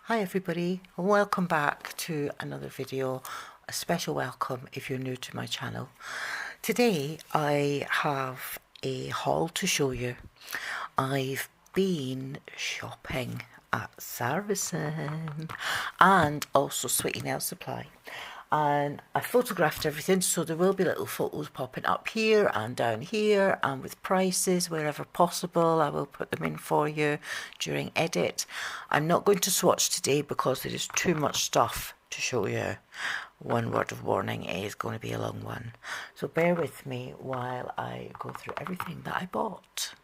Hi everybody, and welcome back to another video. A special welcome if you're new to my channel. Today I have a haul to show you. I've been shopping at Saracen and also Sweetie Nail Supply, and I photographed everything, so there will be little photos popping up here and down here, and with prices wherever possible I will put them in for you during edit. I'm not going to swatch today because there is too much stuff to show you. One word of warning, it is going to be a long one, so bear with me while I go through everything that I bought.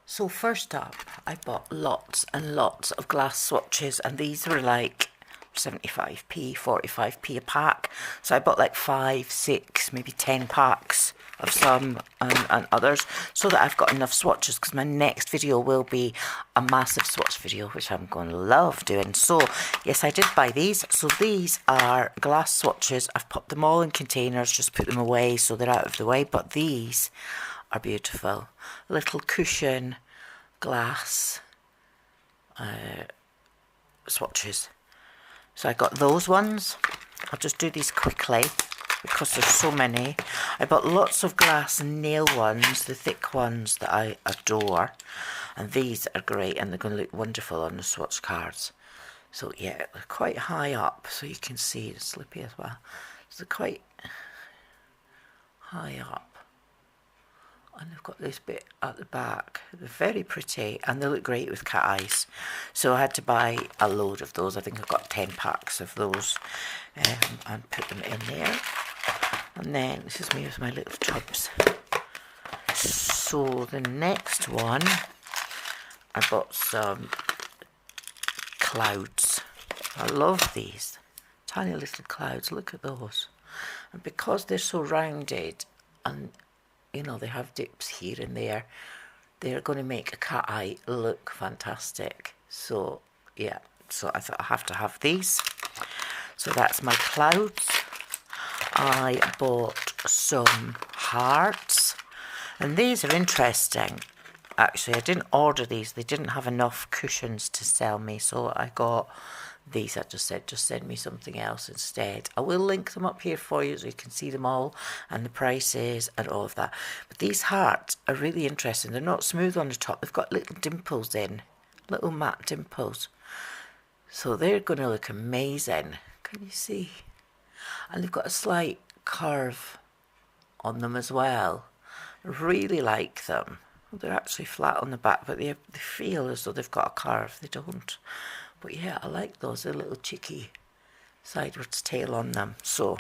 So first up, I bought lots and lots of glass swatches, and these were like 75p, 45p a pack. So I bought like 5, 6, maybe 10 packs of some and others, so that I've got enough swatches, because my next video will be a massive swatch video, which I'm going to love doing. So yes, I did buy these. So these are glass swatches. I've put them all in containers, just put them away so they're out of the way, but these are beautiful. Little cushion glass swatches. So I got those ones. I'll just do these quickly because there's so many. I bought lots of glass nail ones, the thick ones that I adore, and these are great and they're going to look wonderful on the swatch cards. So yeah, they're quite high up, so you can see it's slippy as well. So they're quite high up. And they've got this bit at the back. They're very pretty and they look great with cat eyes. So I had to buy a load of those. I think I got 10 packs of those and put them in there. And then this is me with my little tubs. So the next one, I bought some clouds. I love these tiny little clouds. Look at those. And because they're so rounded and you know, they have dips here and there, they're going to make a cat eye look fantastic. So yeah, so I thought I have to have these. So that's my clouds. I bought some hearts, and these are interesting. Actually, I didn't order these. They didn't have enough cushions to sell me, so I got these. I just said, just send me something else instead. I will link them up here for you so you can see them all and the prices and all of that. But these hearts are really interesting. They're not smooth on the top. They've got little dimples in, little matte dimples. So they're going to look amazing. Can you see? And they've got a slight curve on them as well. I really like them. They're actually flat on the back, but they feel as though they've got a curve. They don't. But yeah, I like those. They're a little cheeky sideways tail on them. So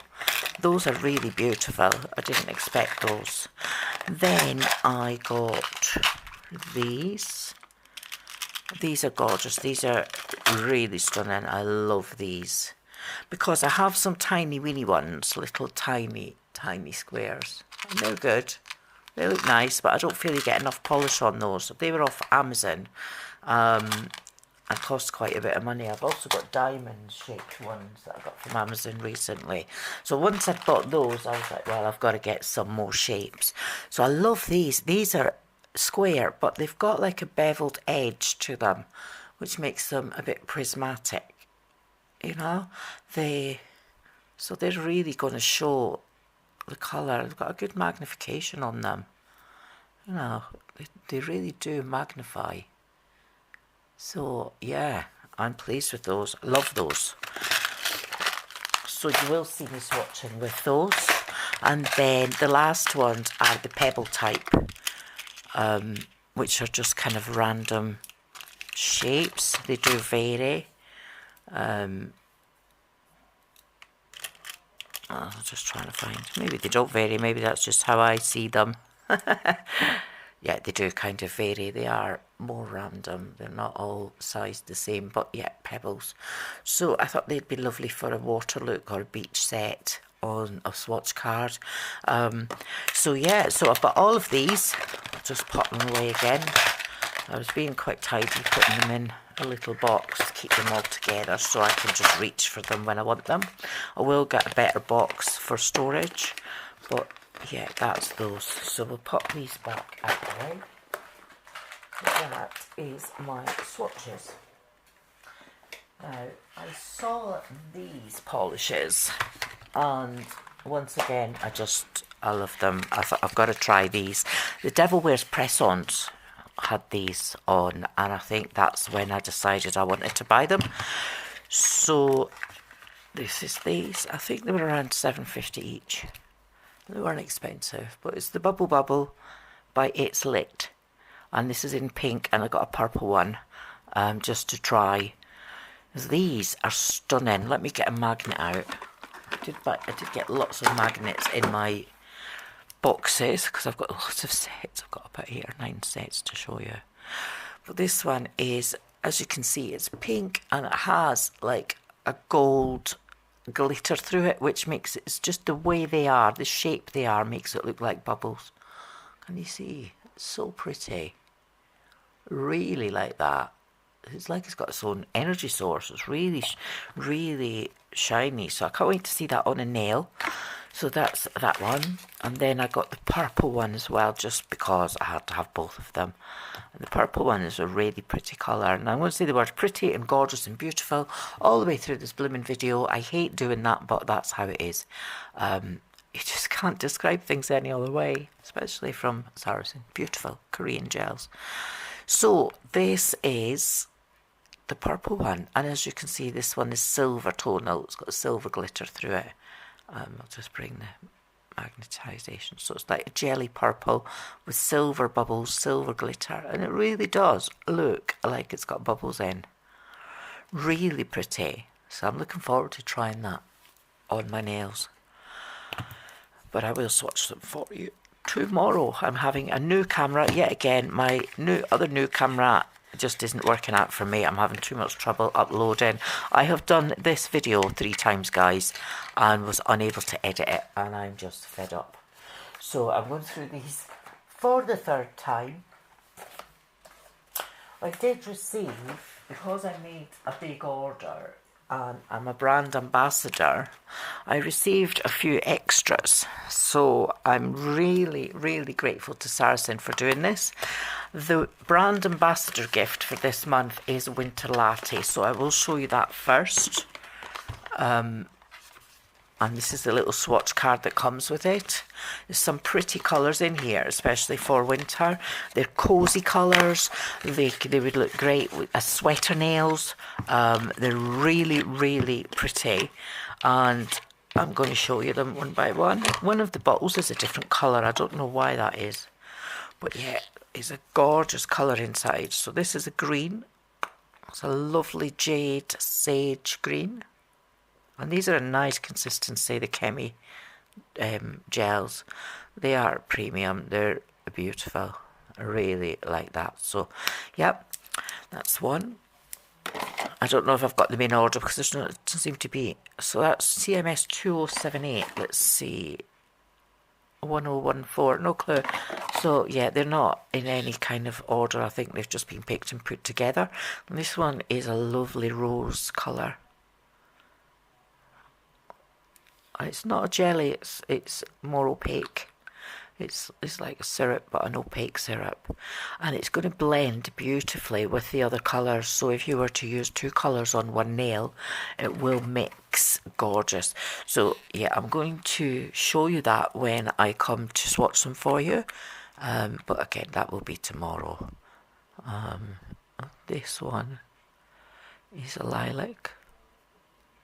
those are really beautiful. I didn't expect those. Then I got these. These are gorgeous. These are really stunning. I love these. Because I have some tiny weeny ones, little tiny squares. And they're good. They look nice, but I don't feel you get enough polish on those. They were off Amazon. And cost quite a bit of money. I've also got diamond shaped ones that I got from Amazon recently. So once I'd bought those, I was like, well, I've got to get some more shapes. So I love these. These are square, but they've got like a beveled edge to them, which makes them a bit prismatic. You know, so they're really going to show the colour. They've got a good magnification on them. You know, they really do magnify. So yeah, I'm pleased with those. Love those. So you will see me swatching with those. And then the last ones are the pebble type, which are just kind of random shapes. They do vary. I'm just trying to find. Maybe they don't vary. Maybe that's just how I see them. Yeah, they do kind of vary. They are more random. They're not all sized the same, but yeah, pebbles. So I thought they'd be lovely for a water look or a beach set on a swatch card. So yeah, so I've got all of these. I'll just put them away again. I was being quite tidy, putting them in a little box to keep them all together so I can just reach for them when I want them. I will get a better box for storage, but yeah, that's those. So we'll pop these back out the way. That is my swatches. Now, I saw these polishes, and once again, I love them. I thought I've got to try these. The Devil Wears Press-Ons had these on, and I think that's when I decided I wanted to buy them. So this is these. I think they were around $7.50 each. They weren't expensive, but it's the Bubble Bubble by It's Lit, and this is in pink, and I got a purple one just to try. These are stunning. Let me get a magnet out. I did get lots of magnets in my boxes because I've got lots of sets. I've got about 8 or 9 sets to show you. But this one is, as you can see, it's pink and it has like a gold glitter through it, which makes it, it's just the way they are, the shape they are makes it look like bubbles. Can you see? It's so pretty. Really like that. It's like it's got its own energy source. It's really, really shiny. So I can't wait to see that on a nail. So that's that one. And then I got the purple one as well, just because I had to have both of them. And the purple one is a really pretty colour. And I'm going to say the word pretty and gorgeous and beautiful all the way through this blooming video. I hate doing that, but that's how it is. You just can't describe things any other way, especially from Saracen. Beautiful Korean gels. So this is the purple one, and as you can see, this one is silver tonal. It's got a silver glitter through it. I'll just bring the magnetisation. So it's like a jelly purple with silver bubbles, silver glitter, and it really does look like it's got bubbles in. Really pretty. So I'm looking forward to trying that on my nails. But I will swatch them for you tomorrow. I'm having a new camera yet again. My other new camera just isn't working out for me. I'm having too much trouble uploading. I have done this video 3 times, guys, and was unable to edit it, and I'm just fed up. So I'm going through these for the 3rd time. I did receive, because I made a big order and I'm a brand ambassador, I received a few extras. So I'm really, really grateful to Saracen for doing this. The brand ambassador gift for this month is Winter Latte. So I will show you that first. And this is the little swatch card that comes with it. There's some pretty colours in here, especially for winter. They're cosy colours. They would look great as sweater nails. They're really, really pretty. And I'm going to show you them one by one. One of the bottles is a different colour. I don't know why that is. But yeah, it's a gorgeous colour inside. So this is a green. It's a lovely jade sage green. And these are a nice consistency, the Chemi gels. They are premium. They're beautiful. I really like that. So, yep, that's one. I don't know if I've got them in order because it doesn't seem to be. So that's CMS 2078. Let's see. 1014. No clue. So, yeah, they're not in any kind of order. I think they've just been picked and put together. And this one is a lovely rose colour. It's not a jelly, it's more opaque. It's like a syrup, but an opaque syrup. And it's going to blend beautifully with the other colours. So if you were to use 2 colours on one nail, it will mix gorgeous. So yeah, I'm going to show you that when I come to swatch them for you. But again, that will be tomorrow. This one is a lilac.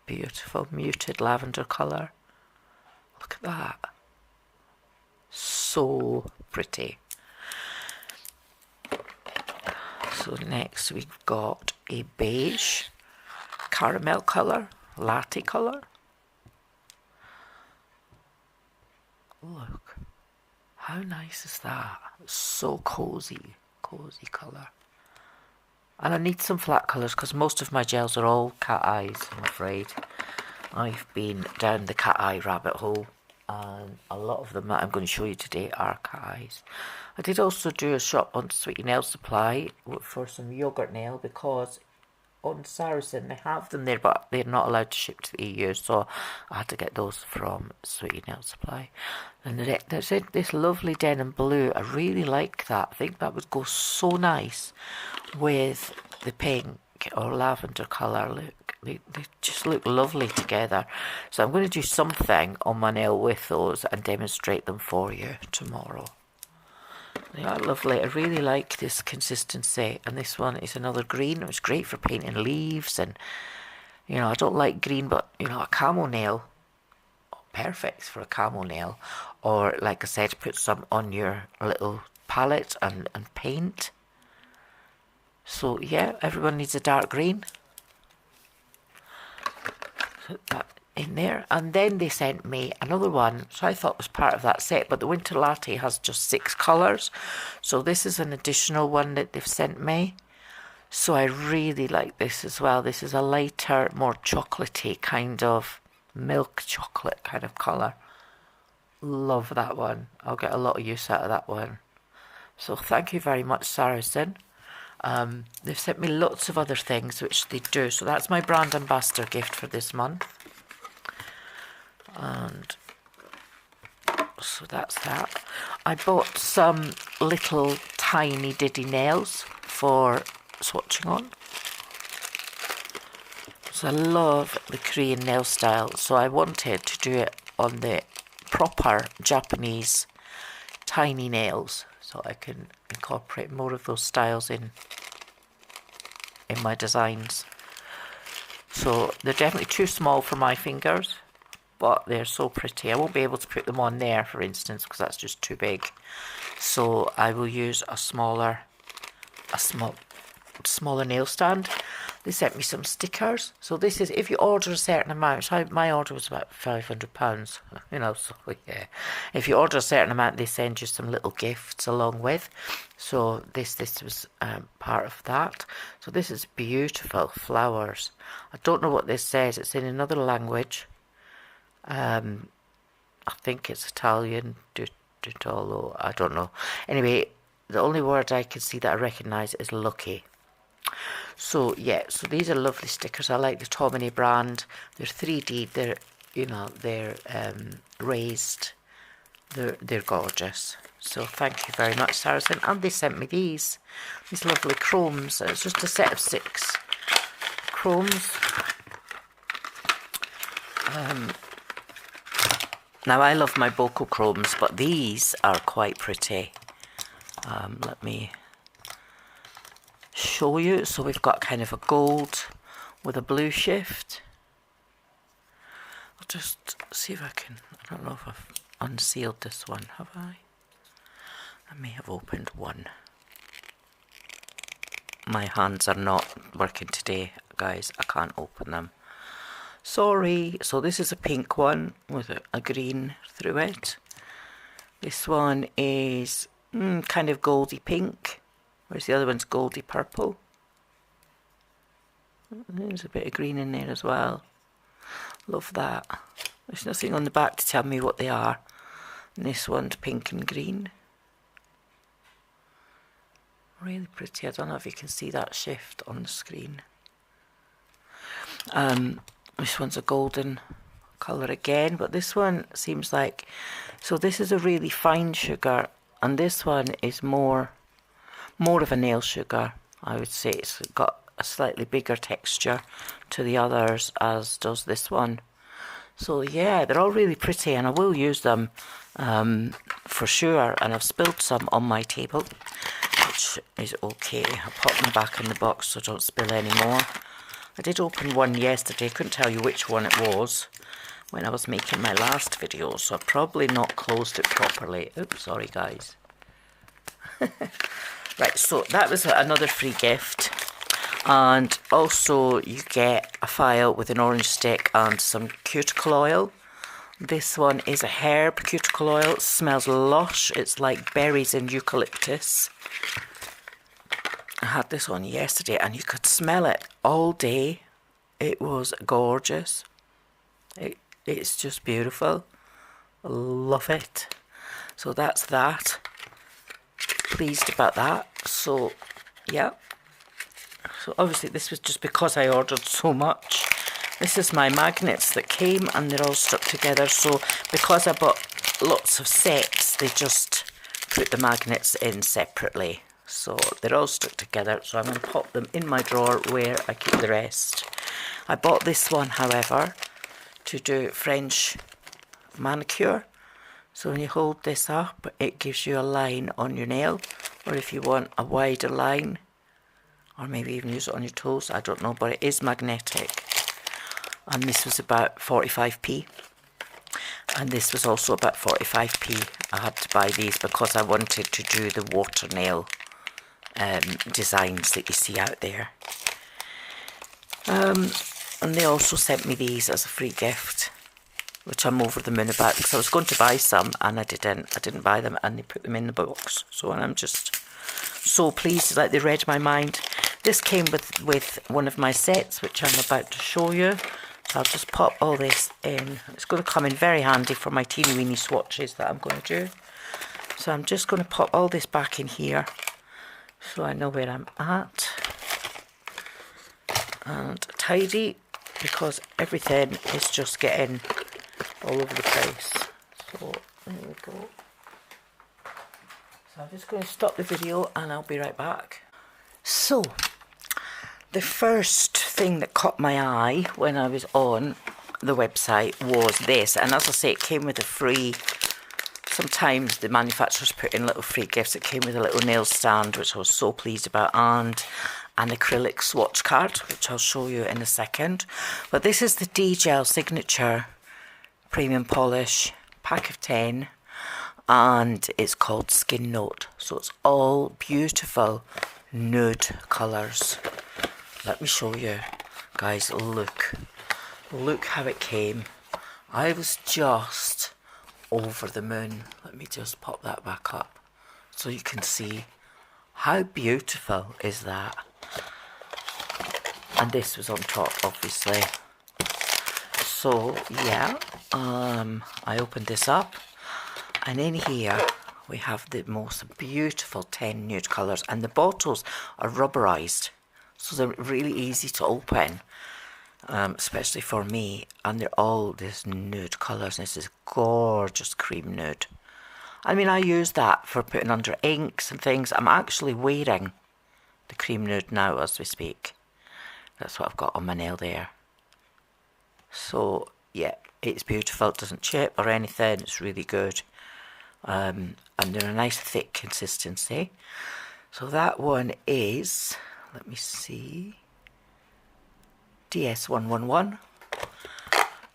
Beautiful muted lavender colour. Look at that. So pretty. So next we've got a beige caramel colour, latte colour. Look, how nice is that? So cosy, cozy colour. And I need some flat colours because most of my gels are all cat eyes, I'm afraid. I've been down the cat eye rabbit hole. and a lot of them that I'm going to show you today are Kai's. I did also do a shop on Sweetie Nail Supply for some yogurt nail, because on Saracen they have them there, but they're not allowed to ship to the EU, so I had to get those from Sweetie Nail Supply. And there's this lovely denim blue. I really like that. I think that would go so nice with the pink or lavender colour. Look, they just look lovely together. So I'm going to do something on my nail with those and demonstrate them for you tomorrow. They are lovely. I really like this consistency. And this one is another green. It was great for painting leaves. And, you know, I don't like green, but, you know, a camo nail, perfect for a camo nail. Or, like I said, put some on your little palette and paint. So, yeah, everyone needs a dark green. Put that in there. And then they sent me another one, so I thought was part of that set, but the Winter Latte has just 6 colours, so this is an additional one that they've sent me. So I really like this as well. This is a lighter, more chocolatey kind of milk chocolate kind of colour. Love that one. I'll get a lot of use out of that one. So thank you very much, Saracen. They've sent me lots of other things which they do, so that's my brand ambassador gift for this month. And so that's that. I bought some little tiny diddy nails for swatching on. So I love the Korean nail style, so I wanted to do it on the proper Japanese tiny nails, so I can incorporate more of those styles in my designs. So they're definitely too small for my fingers, but they're so pretty. I won't be able to put them on there, for instance, because that's just too big. So I will use a smaller nail stand. They sent me some stickers. So this is, if you order a certain amount, so my order was about £500, you know, so yeah. If you order a certain amount, they send you some little gifts along with. So this was part of that. So this is beautiful flowers. I don't know what this says. It's in another language. I think it's Italian, Dutolo, I don't know. Anyway, the only word I can see that I recognise is lucky. So yeah, so these are lovely stickers. I like the Tomini brand. They're 3D. They're, you know, they're raised. They're gorgeous. So thank you very much, Saracen. And they sent me these lovely chromes. It's just a set of 6 chromes. Now I love my Boko chromes, but these are quite pretty. Let me show you. So we've got kind of a gold with a blue shift. I'll just see if I can, I don't know if I've unsealed this one, have I? I may have opened one. My hands are not working today, guys. I can't open them. Sorry. So this is a pink one with a green through it. This one is kind of goldy pink, whereas the other one's goldy purple. There's a bit of green in there as well. Love that. There's nothing on the back to tell me what they are. And this one's pink and green. Really pretty. I don't know if you can see that shift on the screen. This one's a golden colour again, but this one seems like, so this is a really fine sugar, and this one is more of a nail sugar. I would say it's got a slightly bigger texture to the others, as does this one. So yeah, they're all really pretty, and I will use them for sure. And I've spilled some on my table, which is okay. I'll pop them back in the box so I don't spill any more. I did open one yesterday. I couldn't tell you which one it was when I was making my last video, so I've probably not closed it properly. Oops, sorry guys. Right, so that was another free gift. And also you get a file with an orange stick and some cuticle oil. This one is a herb cuticle oil. It smells lush. It's like berries and eucalyptus. I had this on yesterday and you could smell it all day. It was gorgeous. It's just beautiful. Love it. So that's that. Pleased about that. So yeah. So obviously this was just because I ordered so much. This is my magnets that came and they're all stuck together. So because I bought lots of sets, they just put the magnets in separately. So they're all stuck together. So I'm going to pop them in my drawer where I keep the rest. I bought this one, however, to do French manicure. So when you hold this up, it gives you a line on your nail. Or if you want a wider line, or maybe even use it on your toes, I don't know, but it is magnetic. And this was about 45p. And this was also about 45p. I had to buy these because I wanted to do the water nail designs that you see out there. And they also sent me these as a free gift, which I'm over the moon about, because I was going to buy some and I didn't buy them, and they put them in the box. So I'm just so pleased that they read my mind. This came with one of my sets, which I'm about to show you. So I'll just pop all this in. It's going to come in very handy for my teeny weeny swatches that I'm going to do. So I'm just going to pop all this back in here so I know where I'm at. And tidy, because everything is just getting all over the place. So there we go. So I'm just going to stop the video and I'll be right back. So the first thing that caught my eye when I was on the website was this, and as I say, it came with a free, sometimes the manufacturers put in little free gifts. It came with a little nail stand, which I was so pleased about, and an acrylic swatch card, which I'll show you in a second. But this is the D-Gel Signature Premium Polish pack of 10, and it's called Skin Note. So it's all beautiful nude colours. Let me show you, guys. Look how it came. I was just over the moon. Let me just pop that back up so you can see how beautiful is that. And this was on top, obviously. So yeah, I opened this up, and in here we have the most beautiful 10 nude colours, and the bottles are rubberized, so they're really easy to open, especially for me. And they're all this nude colours, and this is gorgeous cream nude. I mean, I use that for putting under inks and things. I'm actually wearing the cream nude now as we speak. That's what I've got on my nail there. So yeah, it's beautiful. It doesn't chip or anything. It's really good. And they're a nice thick consistency. So that one is, let me see, DS111.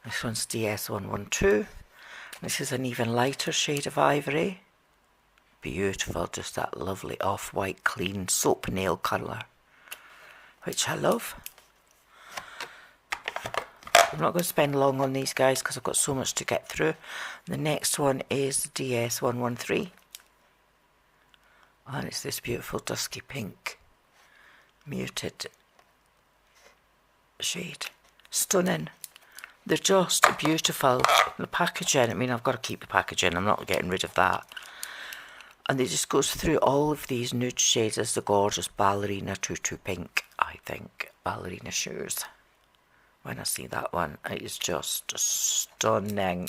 This one's DS112. This is an even lighter shade of ivory. Beautiful, just that lovely off-white clean soap nail colour, which I love. I'm not going to spend long on these guys because I've got so much to get through. The next one is DS113. And it's this beautiful dusky pink muted shade. Stunning. They're just beautiful. The packaging, I mean, I've got to keep the packaging. I'm not getting rid of that. And it just goes through all of these nude shades as the gorgeous ballerina tutu pink, I think. Ballerina shoes. When I see that one, it is just stunning.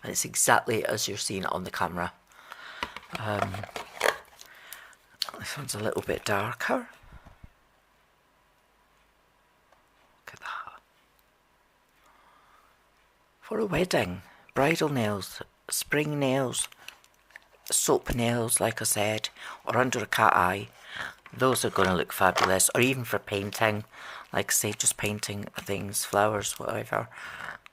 And it's exactly as you're seeing it on the camera. This one's a little bit darker. Look at that. For a wedding, bridal nails, spring nails, soap nails, like I said, or under a cat eye, those are going to look fabulous. Or even for painting, like say just painting things, flowers, whatever.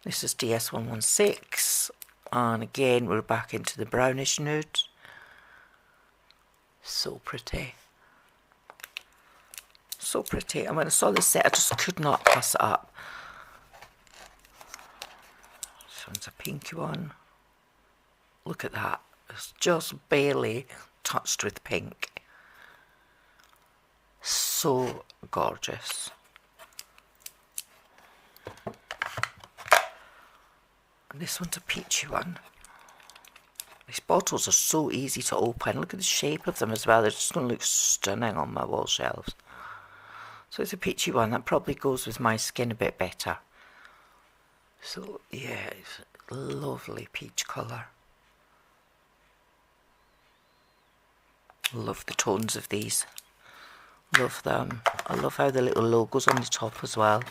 This is DS116, and again we're back into the brownish nude. So pretty. So pretty. And when I saw this set, I just could not pass it up. This one's a pinky one. Look at that. It's just barely touched with pink. So gorgeous. And this one's a peachy one. These bottles are so easy to open. Look at the shape of them as well. They're just going to look stunning on my wall shelves. So it's a peachy one. That probably goes with my skin a bit better. So yeah, it's a lovely peach colour. Love the tones of these. Love them. I love how the little logo's on the top as well.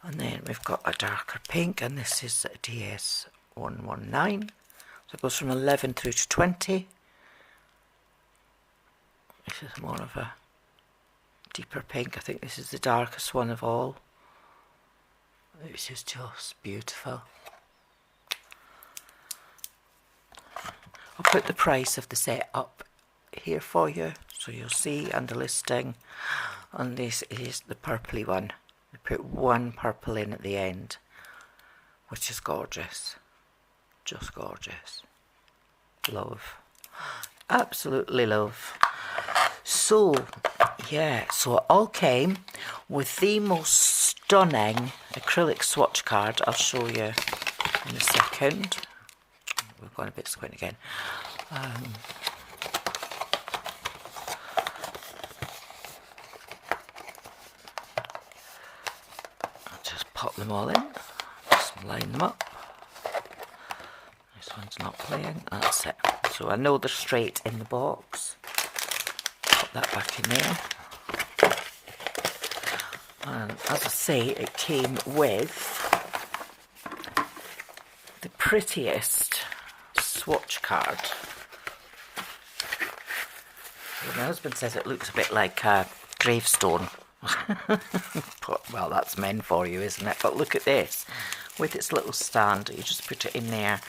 And then we've got a darker pink, and this is a DS119. So it goes from 11 through to 20. This is more of a deeper pink. I think this is the darkest one of all. Which is just beautiful. I'll put the price of the set up here for you, so you'll see under listing. And this is the purpley one. I put one purple in at the end, which is gorgeous. Just gorgeous. Love. Absolutely love. So, yeah, so it all came with the most stunning acrylic swatch card. I'll show you in a second. We're going a bit squint again. I'll just pop them all in. Just line them up. This one's not playing. That's it. So I know they're straight in the box. Put that back in there. And as I say, it came with the prettiest swatch card. My husband says it looks a bit like a gravestone. Well, that's men for you, isn't it? But look at this. With its little stand, you just put it in there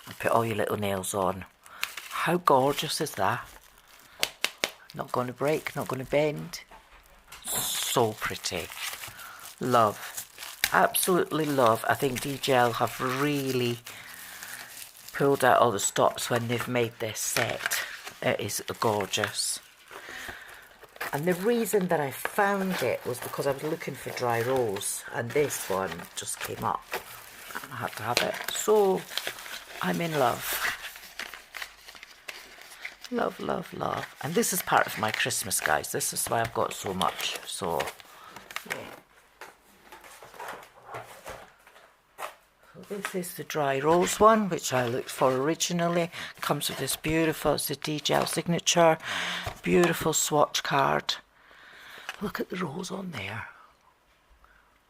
and put all your little nails on. How gorgeous is that? Not going to break, not going to bend. So pretty. Love. Absolutely love. I think DJL have really pulled out all the stops when they've made this set. It is gorgeous. And the reason that I found it was because I was looking for dry rose, and this one just came up. I had to have it. So I'm in love. Love, love, love. And this is part of my Christmas, guys. This is why I've got so much. So, yeah. So this is the dry rose one, which I looked for originally. Comes with this beautiful, it's a DJL signature. Beautiful swatch card. Look at the rose on there.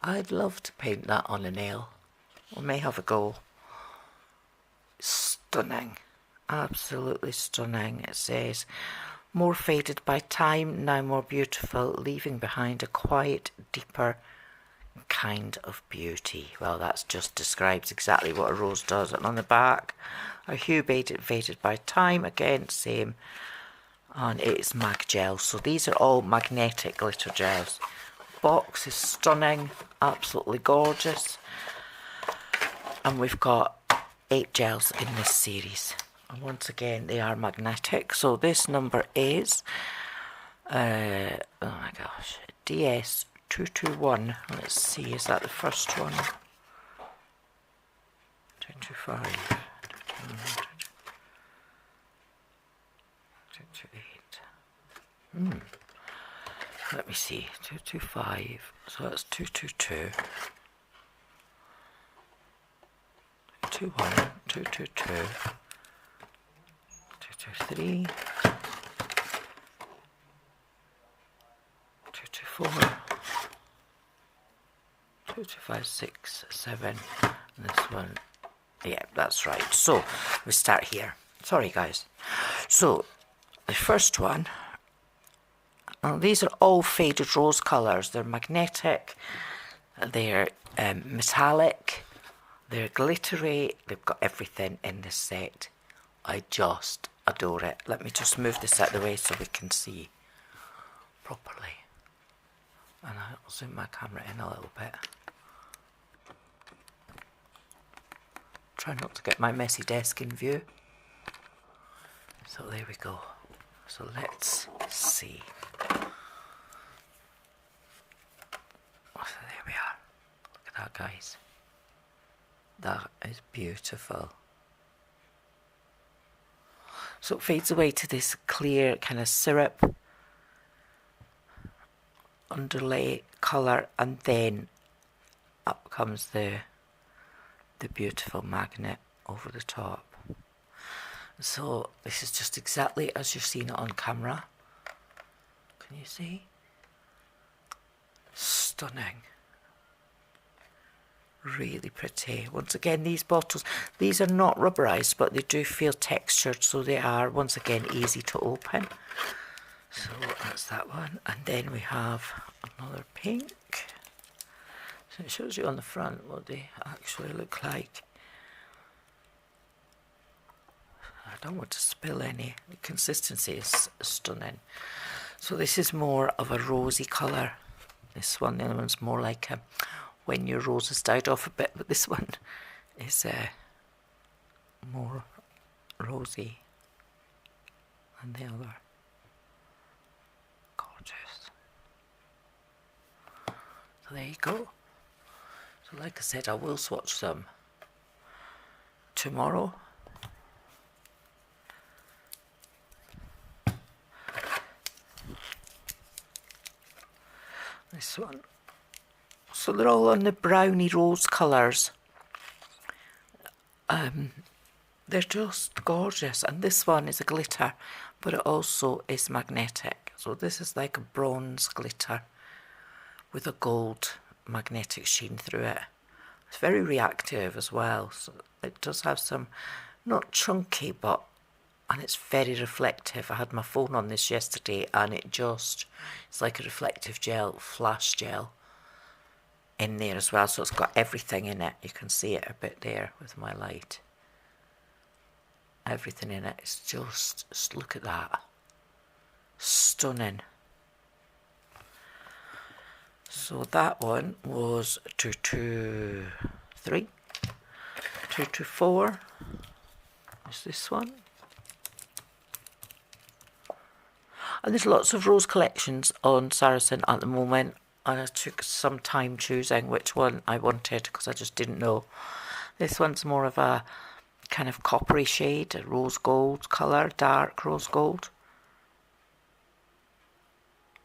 I'd love to paint that on a nail. I may have a go. Stunning. Absolutely stunning. It says, more faded by time, now more beautiful, leaving behind a quiet, deeper kind of beauty. Well, that just describes exactly what a rose does. And on the back, a hue faded by time, again, same. And it's mag gel. So these are all magnetic glitter gels. Box is stunning, absolutely gorgeous. And we've got 8 gels in this series. And once again, they are magnetic. So this number is, oh my gosh, DS221. Let's see, is that the first one? 225. 228. Let me see, 225. So that's 222. 221, 222. 223, 224, 225, 6, 7, and this one, yeah, that's right. So we start here. Sorry, guys. So the first one, these are all faded rose colours. They're magnetic, they're metallic, they're glittery. They've got everything in this set. I just adore it. Let me just move this out of the way so we can see properly. And I'll zoom my camera in a little bit. Try not to get my messy desk in view. So there we go. So let's see. So there we are. Look at that, guys. That is beautiful. So it fades away to this clear kind of syrup underlay colour, and then up comes the beautiful magnet over the top. So this is just exactly as you've seen it on camera. Can you see? Stunning. Really pretty. Once again, these bottles, these are not rubberized, but they do feel textured, so they are once again easy to open. So that's that one, and then we have another pink. So it shows you on the front what they actually look like. I don't want to spill any. The consistency is stunning. So this is more of a rosy colour. This one, the other one's more like when your roses died off a bit, but this one is more rosy than the other. Gorgeous. So there you go. So like I said, I will swatch them tomorrow. This one. So they're all on the browny rose colours. They're just gorgeous, and this one is a glitter, but it also is magnetic. So this is like a bronze glitter with a gold magnetic sheen through it. It's very reactive as well, so it does have some, not chunky, but, and it's very reflective. I had my phone on this yesterday, and it's like a reflective gel, flash gel in there as well, so it's got everything in it. You can see it a bit there with my light. Everything in it is just look at that. Stunning. So that one was 223. 224 is this one. And there's lots of rose collections on Saracen at the moment, and I took some time choosing which one I wanted because I just didn't know. This one's more of a kind of coppery shade, a rose gold colour, dark rose gold.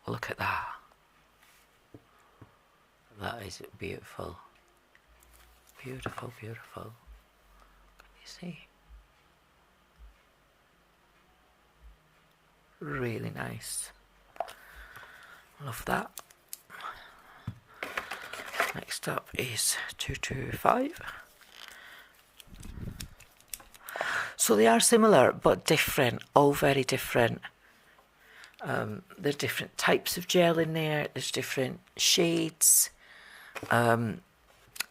Look at that. That is beautiful. Beautiful, beautiful. Can you see? Really nice. Love that. Next up is 225. So they are similar but different, all very different. There's different types of gel in there, there's different shades. You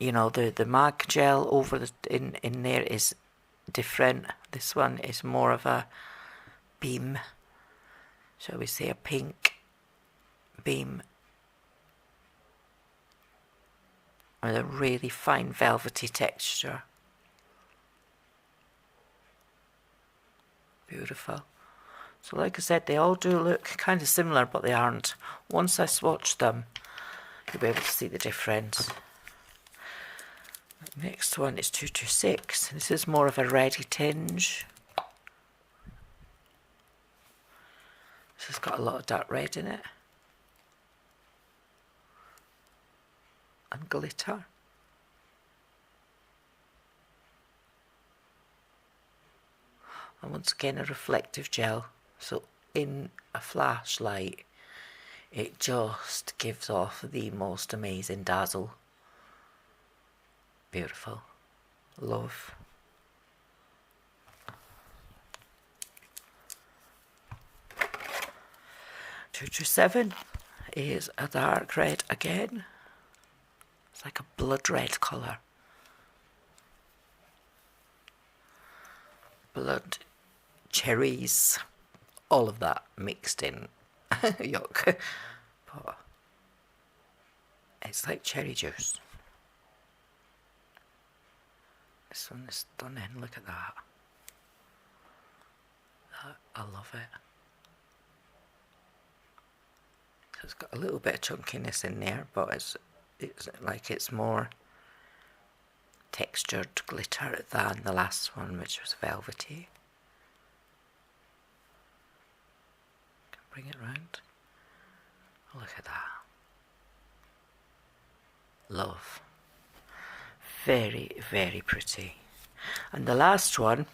know, the mag gel over in there is different. This one is more of a beam, shall we say a pink beam, with a really fine velvety texture. Beautiful. So like I said, they all do look kind of similar, but they aren't. Once I swatch them, you'll be able to see the difference. Next one is 226. This is more of a reddy tinge. This has got a lot of dark red in it. And glitter. And once again, a reflective gel. So in a flashlight, it just gives off the most amazing dazzle. Beautiful. Love. Two 7 is a dark red again. It's like a blood red colour. Blood, cherries, all of that mixed in. Yuck. But it's like cherry juice. This one is stunning, look at that. I love it. So it's got a little bit of chunkiness in there, but it's more textured glitter than the last one, which was velvety. bring it round. Look at that. Love. Very, very pretty. And the last one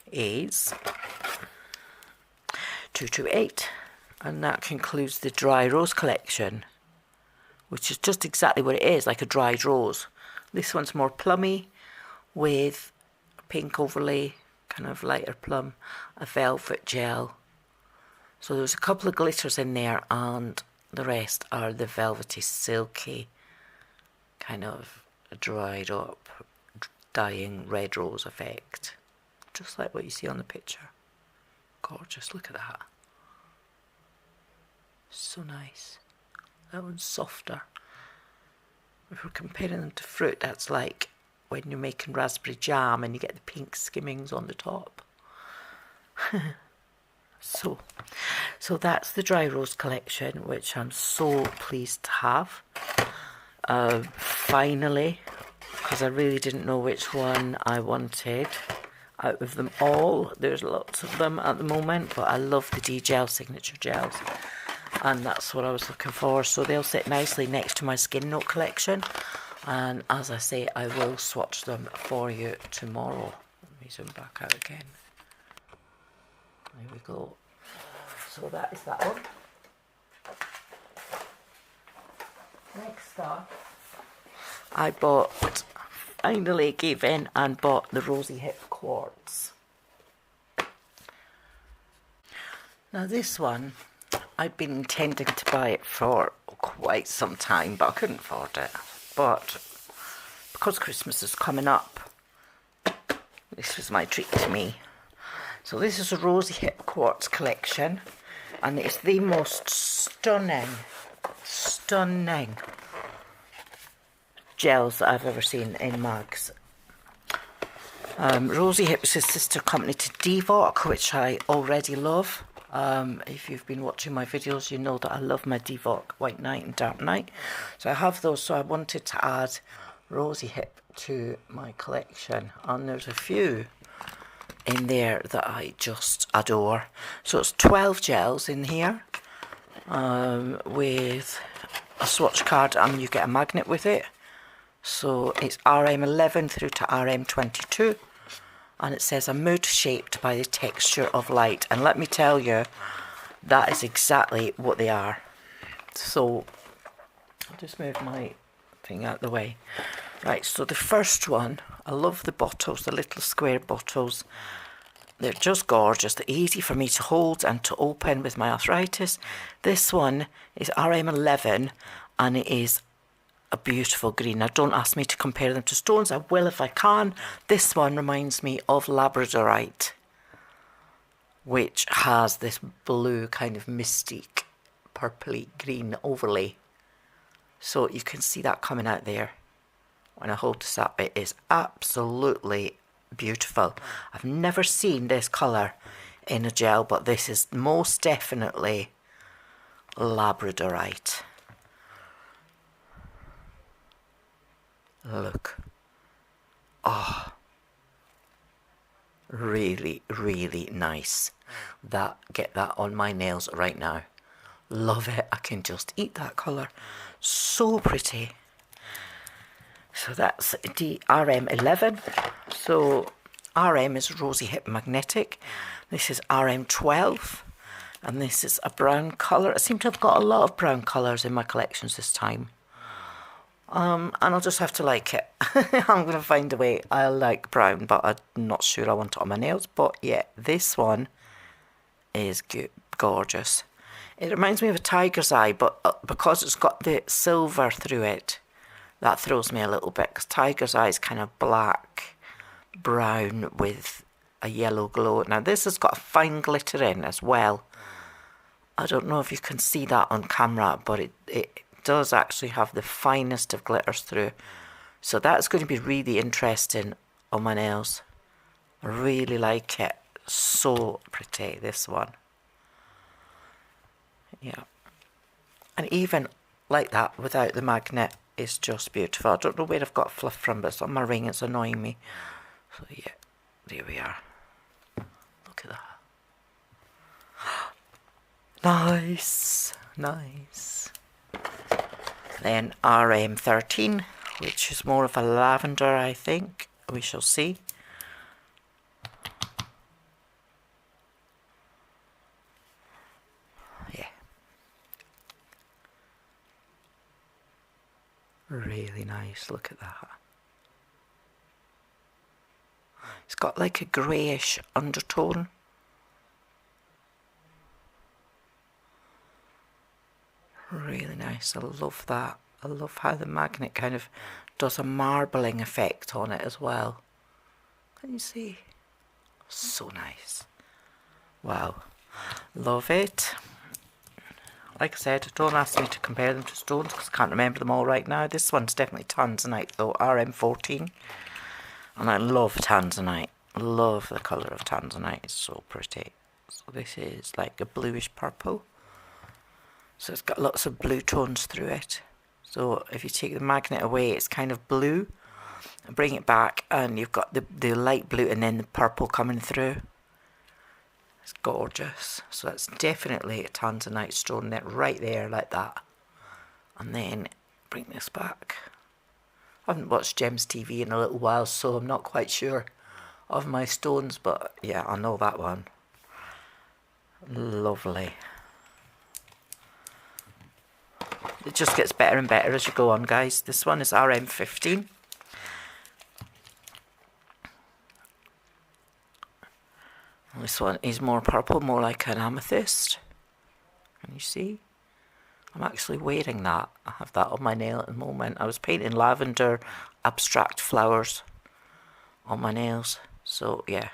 is 228, and that concludes the dry rose collection, which is just exactly what it is, like a dried rose. This one's more plummy with a pink overlay, kind of lighter plum, a velvet gel. So there's a couple of glitters in there, and the rest are the velvety, silky, kind of dried up, dying red rose effect. Just like what you see on the picture. Gorgeous, look at that. So nice. That one's softer. If we're comparing them to fruit, that's like when you're making raspberry jam and you get the pink skimmings on the top. So that's the dry rose collection, which I'm so pleased to have. Finally, because I really didn't know which one I wanted out of them all. There's lots of them at the moment, but I love the D-Gel signature gels, and that's what I was looking for. So they'll sit nicely next to my Skin Note collection, and as I say, I will swatch them for you tomorrow. Let me zoom back out again. There we go. So that is that one. Next up, I finally gave in and bought the Rosy Hip Quartz. Now this one, I'd been intending to buy it for quite some time, but I couldn't afford it. But because Christmas is coming up, this was my treat to me. So this is a Rosy Hip Quartz collection, and it's the most stunning gels that I've ever seen in mags. Rosy Hip is a sister company to Divock, which I already love. If you've been watching my videos, you know that I love my Divock White Night and Dark Night. So I have those, so I wanted to add Rosy Hip to my collection, and there's a few in there that I just adore. So it's 12 gels in here, with a swatch card, and you get a magnet with it. So it's RM11 through to RM22, and it says a mood shaped by the texture of light. And let me tell you, that is exactly what they are. So I'll just move my thing out of the way. Right, so the first one, I love the bottles, the little square bottles. They're just gorgeous. They're easy for me to hold and to open with my arthritis. This one is RM11, and it is a beautiful green. Now, don't ask me to compare them to stones. I will if I can. This one reminds me of Labradorite, which has this blue kind of mystique, purpley green overlay. So you can see that coming out there. When I hold this up, it is absolutely beautiful. I've never seen this colour in a gel, but this is most definitely Labradorite. Look. Oh, really, really nice. Get that on my nails right now. Love it. I can just eat that colour. So pretty. So that's the RM11. So RM is Rosy Hip Magnetic. This is RM12. And this is a brown colour. I seem to have got a lot of brown colours in my collections this time. And I'll just have to like it. I'm going to find a way. I like brown, but I'm not sure I want it on my nails. But yeah, this one is gorgeous. It reminds me of a tiger's eye, but because it's got the silver through it, that throws me a little bit, because tiger's eye is kind of black, brown with a yellow glow. Now this has got a fine glitter in as well. I don't know if you can see that on camera, but it does actually have the finest of glitters through. So that's going to be really interesting on my nails. I really like it. So pretty, this one. Yeah. And even like that, without the magnet, is just beautiful. I don't know where I've got fluff from, but it's on my ring. It's annoying me. So yeah, there we are. Look at that. Nice, nice. Then RM13, which is more of a lavender, I think. We shall see. Yeah. Really nice, look at that. It's got like a greyish undertone. Really nice, I love that. I love how the magnet kind of does a marbling effect on it as well. Can you see? So nice. Wow. Love it. Like I said, don't ask me to compare them to stones because I can't remember them all right now. This one's definitely tanzanite though, RM14. And I love tanzanite. Love the colour of tanzanite. It's so pretty. So this is like a bluish purple. So it's got lots of blue tones through it. So if you take the magnet away, it's kind of blue. And bring it back and you've got the light blue and then the purple coming through. It's gorgeous. So that's definitely a tanzanite stone there, right there like that. And then bring this back. I haven't watched Gems TV in a little while, so I'm not quite sure of my stones, but yeah, I know that one. Lovely. It just gets better and better as you go on, guys. This one is RM15. This one is more purple, more like an amethyst. Can you see? I'm actually wearing that. I have that on my nail at the moment. I was painting lavender abstract flowers on my nails. So yeah,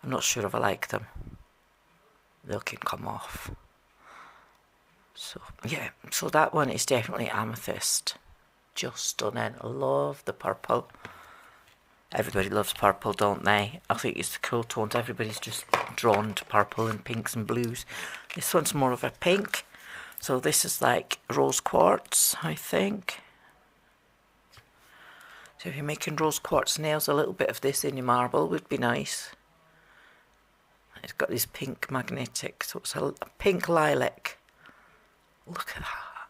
I'm not sure if I like them. They can come off. So yeah, so that one is definitely amethyst. Just stunning. I love the purple. Everybody loves purple, don't they? I think it's the cool tones. Everybody's just drawn to purple and pinks and blues. This one's more of a pink. So this is like rose quartz, I think. So if you're making rose quartz nails, a little bit of this in your marble would be nice. It's got this pink magnetic, so it's a pink lilac. Look at that.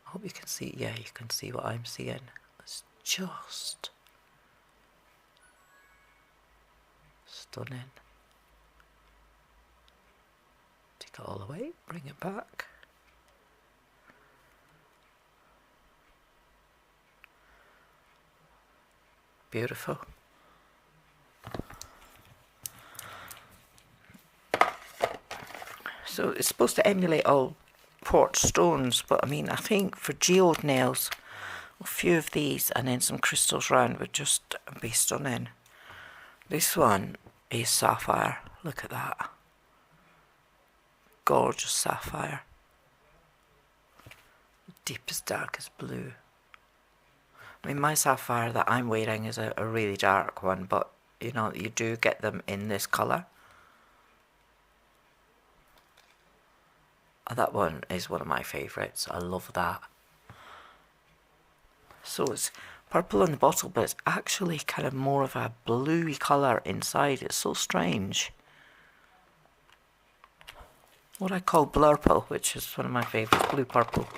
I hope you can see, yeah, you can see what I'm seeing. It's just stunning. Take it all away, bring it back. Beautiful. So it's supposed to emulate all quartz stones, but I mean, I think for geode nails, a few of these and then some crystals round would just be stunning. This one is sapphire. Look at that. Gorgeous sapphire. Deepest, darkest blue. I mean, my sapphire that I'm wearing is a really dark one, but you know, you do get them in this colour. That one is one of my favourites. I love that. So it's purple on the bottle, but it's actually kind of more of a bluey colour inside. It's so strange. What I call blurple, which is one of my favourites, blue purple.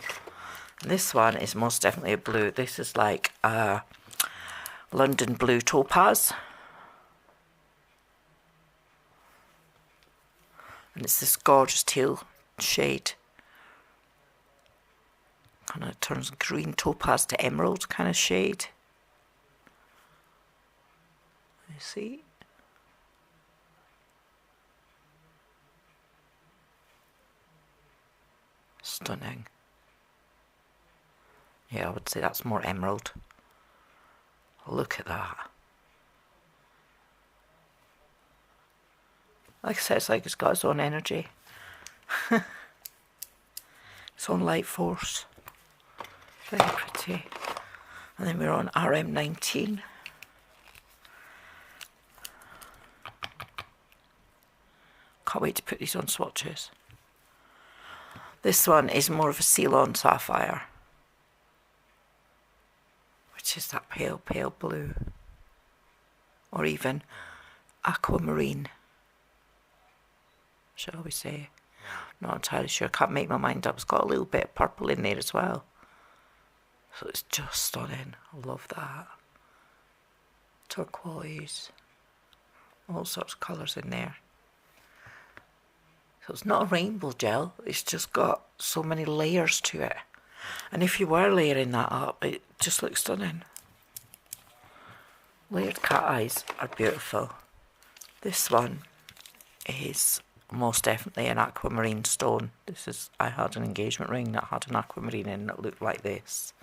And this one is most definitely a blue. This is like a London blue topaz. And it's this gorgeous teal shade. Kind of turns green topaz to emerald kind of shade. You see? Stunning. Yeah, I would say that's more emerald. Look at that. Like I said, it's like it's got its own energy. Its own light force. Very pretty. And then we're on RM19. Can't wait to put these on swatches. This one is more of a Ceylon sapphire, which is that pale, pale blue, or even aquamarine shall we say. Not entirely sure, can't make my mind up. It's got a little bit of purple in there as well. So it's just stunning. I love that. Turquoise. All sorts of colours in there. So it's not a rainbow gel, it's just got so many layers to it. And if you were layering that up, it just looks stunning. Layered cat eyes are beautiful. This one is most definitely an aquamarine stone. I had an engagement ring that had an aquamarine in that looked like this.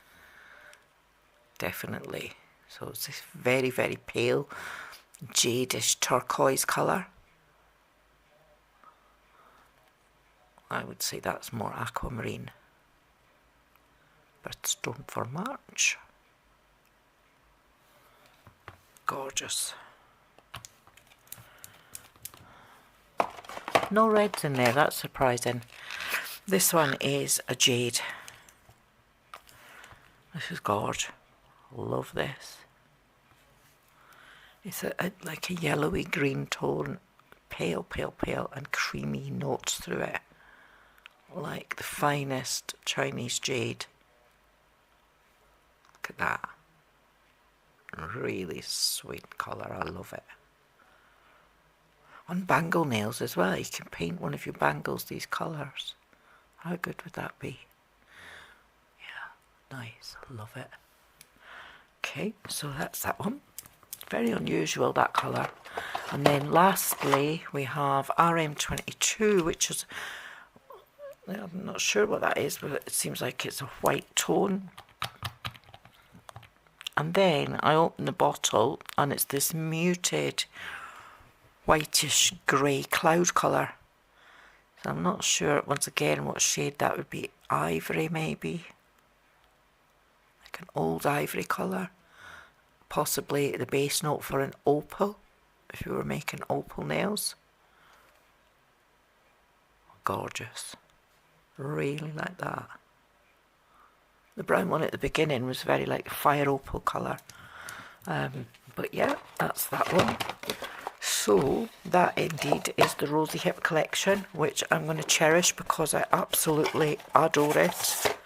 Definitely. So it's this very, very pale, jadish turquoise colour. I would say that's more aquamarine. Birthstone for March. Gorgeous. No reds in there, that's surprising. This one is a jade. This is gorge. Love this. It's like a yellowy green tone, pale, pale, pale, and creamy notes through it. Like the finest Chinese jade. Look at that. Really sweet colour, I love it. On bangle nails as well, you can paint one of your bangles these colours. How good would that be? Yeah, nice, love it. Okay, so that's that one. Very unusual, that colour. And then lastly, we have RM22, which is, I'm not sure what that is, but it seems like it's a white tone. And then I open the bottle and it's this muted whitish grey cloud colour. So I'm not sure, once again, what shade that would be. Ivory, maybe. Like an old ivory colour. Possibly the base note for an opal, if you were making opal nails. Gorgeous. Really like that. The brown one at the beginning was very like fire opal colour. But yeah, that's that one. So that indeed is the Rosy Hip collection, which I'm going to cherish because I absolutely adore it.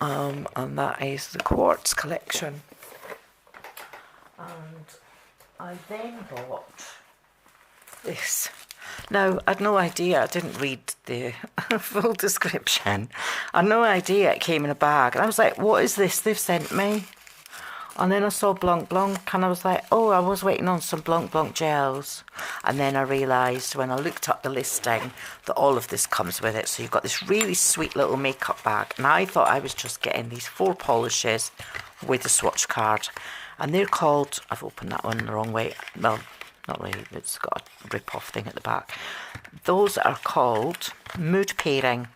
And that is the quartz collection. And I then bought this. Now, I had no idea, I didn't read the full description. I had no idea it came in a bag. And I was like, what is this they've sent me? And then I saw Blanc Blanc and I was like, oh, I was waiting on some Blanc Blanc gels. And then I realised when I looked up the listing that all of this comes with it. So you've got this really sweet little makeup bag. And I thought I was just getting these 4 polishes with a swatch card. And they're called, I've opened that one the wrong way. Well, not really, it's got a rip-off thing at the back. Those are called Mood Pairing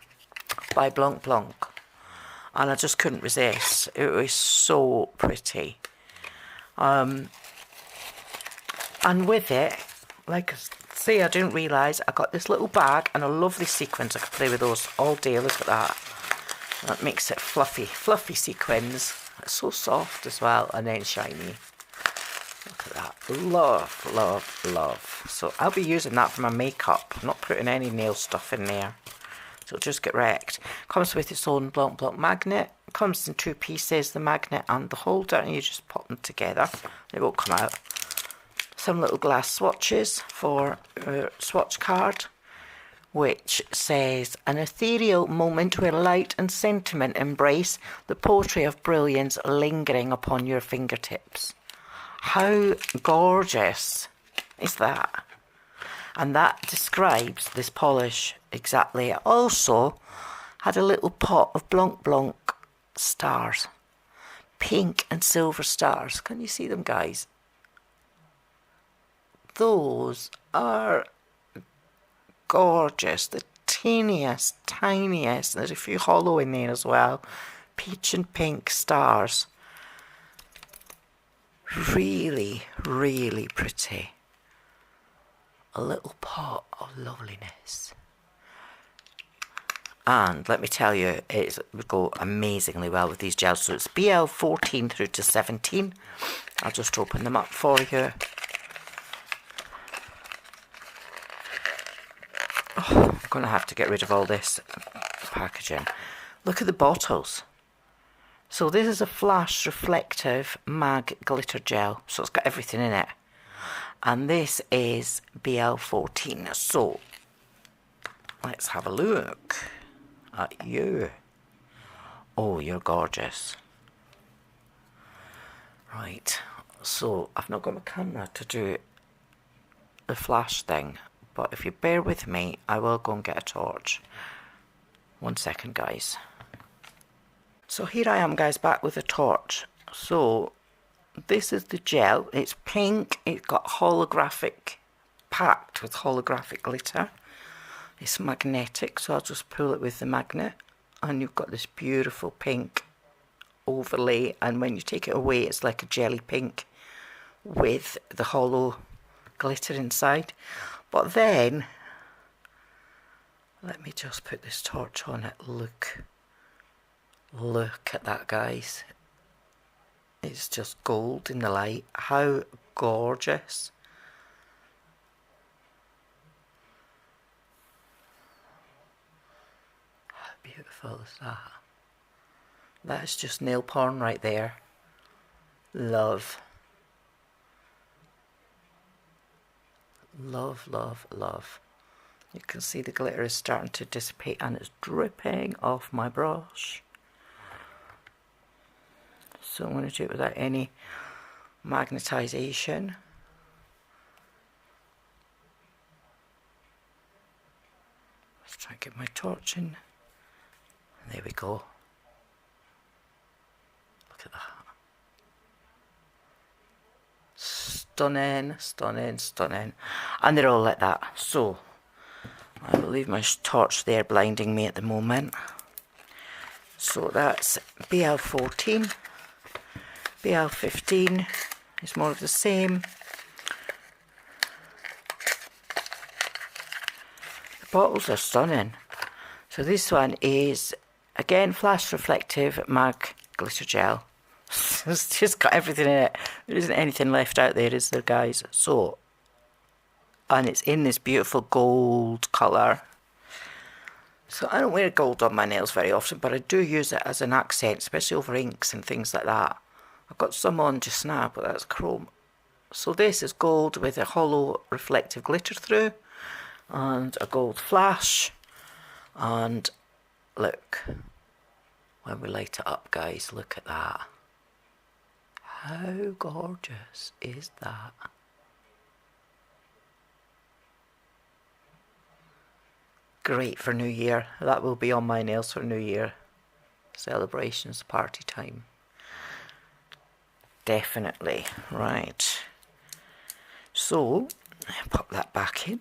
by Blanc Blanc. And I just couldn't resist. It was so pretty. And with it, like I say, I didn't realise I got this little bag and a lovely sequins. I could play with those all day. Look at that. That makes it fluffy. Fluffy sequins. It's so soft as well and then shiny. Look at that. Love, love, love. So I'll be using that for my makeup. I'm not putting any nail stuff in there. So it'll just get wrecked. Comes with its own Blanc Blanc magnet. Comes in 2 pieces, the magnet and the holder, and you just pop them together. They won't come out. Some little glass swatches for a swatch card, which says, an ethereal moment where light and sentiment embrace the poetry of brilliance lingering upon your fingertips. How gorgeous is that? And that describes this polish exactly. It also had a little pot of Blanc Blanc stars. Pink and silver stars. Can you see them, guys? Those are gorgeous. The teeniest, tiniest. There's a few hollow in there as well. Peach and pink stars. Really, really pretty. A little pot of loveliness. And let me tell you, it would go amazingly well with these gels. So it's BL 14 through to 17. I'll just open them up for you. Oh, I'm going to have to get rid of all this packaging. Look at the bottles. So this is a flash reflective mag glitter gel. So it's got everything in it. And this is BL14. So let's have a look at you. Oh, you're gorgeous. Right, so I've not got my camera to do the flash thing, but if you bear with me, I will go and get a torch. 1 second, guys. So here I am, guys, back with a torch. So this is the gel. It's pink. It's got holographic, packed with holographic glitter. It's magnetic, so I'll just pull it with the magnet, and you've got this beautiful pink overlay, and when you take it away it's like a jelly pink with the hollow glitter inside. But then let me just put this torch on it. Look at that, guys. It's just gold in the light. How gorgeous. How beautiful is that? That's just nail porn right there. Love. Love, love, love. You can see the glitter is starting to dissipate and it's dripping off my brush. So I'm going to do it without any magnetisation. Let's try and get my torch in. There we go. Look at that. Stunning, stunning, stunning. And they're all like that. So I will leave my torch there blinding me at the moment. So that's BL14. BL15 is more of the same. The bottles are stunning. So this one is, again, flash reflective mag glitter gel. It's just got everything in it. There isn't anything left out there, is there, guys? So, and it's in this beautiful gold colour. So I don't wear gold on my nails very often, but I do use it as an accent, especially over inks and things like that. I've got some on just now, but that's chrome. So this is gold with a hollow reflective glitter through, and a gold flash. And look, when we light it up, guys, look at that. How gorgeous is that? Great for New Year. That will be on my nails for New Year celebrations, party time. Definitely. Right. So, pop that back in.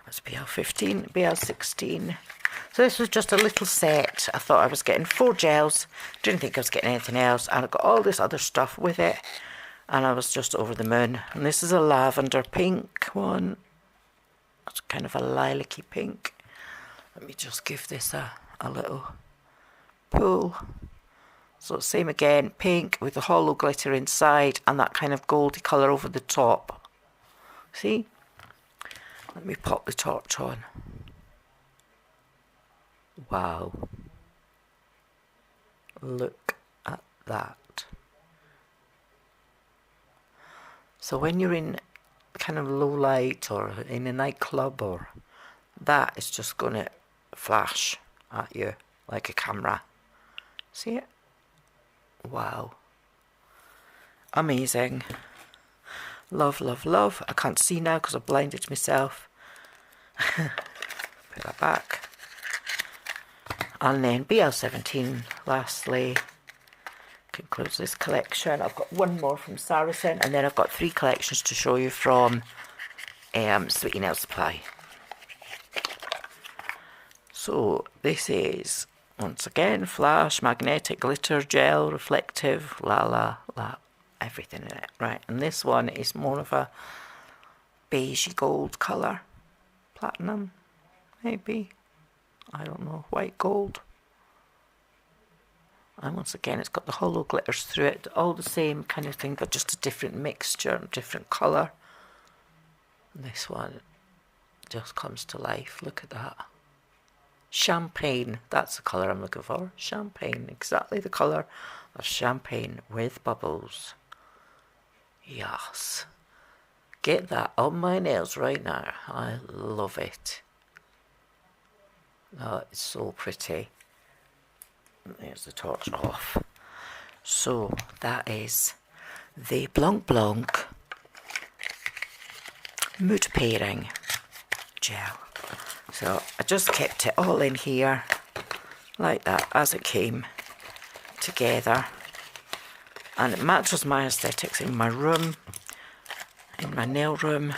That's BL15, BL16. So this was just a little set. I thought I was getting 4 gels. Didn't think I was getting anything else. And I got all this other stuff with it. And I was just over the moon. And this is a lavender pink one. It's kind of a lilac-y pink. Let me just give this a little pull. So same again, pink with the hollow glitter inside and that kind of goldy colour over the top. See? Let me pop the torch on. Wow. Look at that. So when you're in kind of low light or in a nightclub, or that is just going to flash at you like a camera. See it? Wow. Amazing. Love, love, love. I can't see now because I've blinded myself. Put that back. And then BL17, lastly, concludes this collection. I've got one more from Saracen, and then I've got 3 collections to show you from Sweetie Nail Supply. So this is, once again, flash, magnetic, glitter, gel, reflective, everything in it. Right, and this one is more of a beigey gold colour. Platinum, maybe. I don't know, white gold. And once again, it's got the hollow glitters through it. All the same kind of thing, but just a different mixture, different colour. This one just comes to life. Look at that. Champagne, that's the colour I'm looking for. Champagne, exactly the colour of champagne with bubbles. Yes. Get that on my nails right now. I love it. Oh, it's so pretty. There's the torch off. So that is the Blanc Blanc Mood Pairing Gel. So I just kept it all in here like that as it came together, and it matches my aesthetics in my room, in my nail room.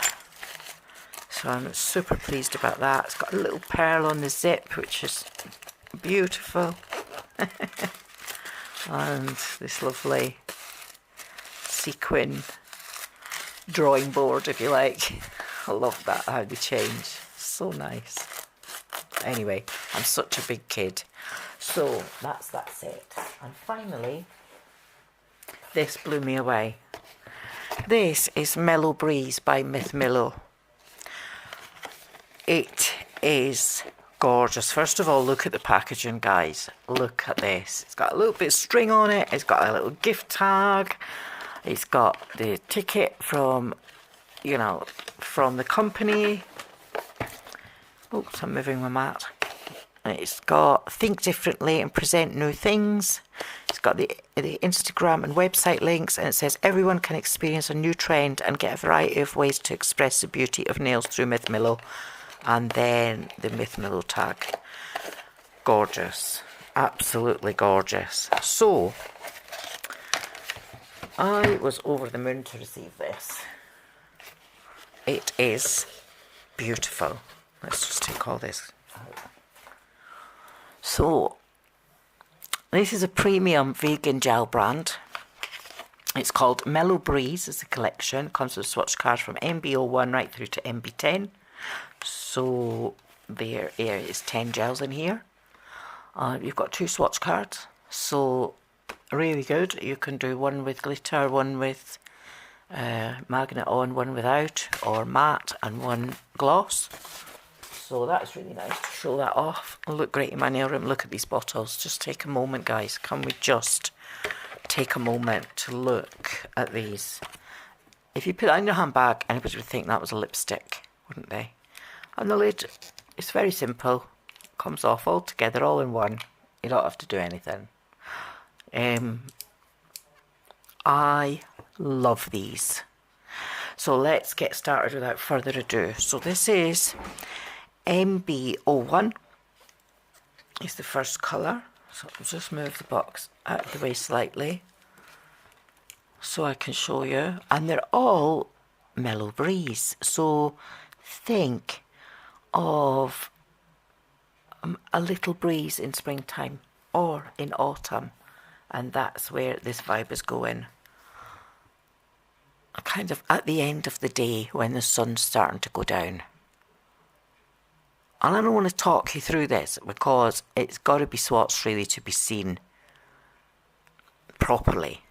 So I'm super pleased about that. It's got a little pearl on the zip, which is beautiful. And this lovely sequin drawing board, if you like. I love that, how they change. So nice. Anyway, I'm such a big kid. So that's that set. And finally, this blew me away. This is Mellow Breeze by Myth Millow. It is gorgeous. First of all, look at the packaging, guys. Look at this. It's got a little bit of string on it. It's got a little gift tag. It's got the ticket from, you know, from the company. Oops, I'm moving my mat. It's got Think Differently and Present New Things. It's got the Instagram and website links, and it says everyone can experience a new trend and get a variety of ways to express the beauty of nails through Myth Millow. And then the Myth Millow tag. Gorgeous. Absolutely gorgeous. So, I was over the moon to receive this. It is beautiful. Let's just take all this out. So, this is a premium vegan gel brand. It's called Mellow Breeze. It's a collection. It comes with swatch cards from MB01 right through to MB10. So there is 10 gels in here. You've got 2 swatch cards, so really good. You can do one with glitter, one with magnet on, one without, or matte and one gloss. So that's really nice to show that off. It'll look great in my nail room. Look at these bottles. Just take a moment, guys. Can we just take a moment to look at these? If you put that in your handbag, anybody would think that was a lipstick, wouldn't they? And the lid, it's very simple. Comes off all together, all in one. You don't have to do anything. I love these. So let's get started without further ado. So this is MB01. It's the first colour. So I'll just move the box out of the way slightly so I can show you. And they're all Mellow Breeze. So think of a little breeze in springtime or in autumn, and that's where this vibe is going. Kind of at the end of the day when the sun's starting to go down. And I don't want to talk you through this because it's got to be swatched really to be seen properly.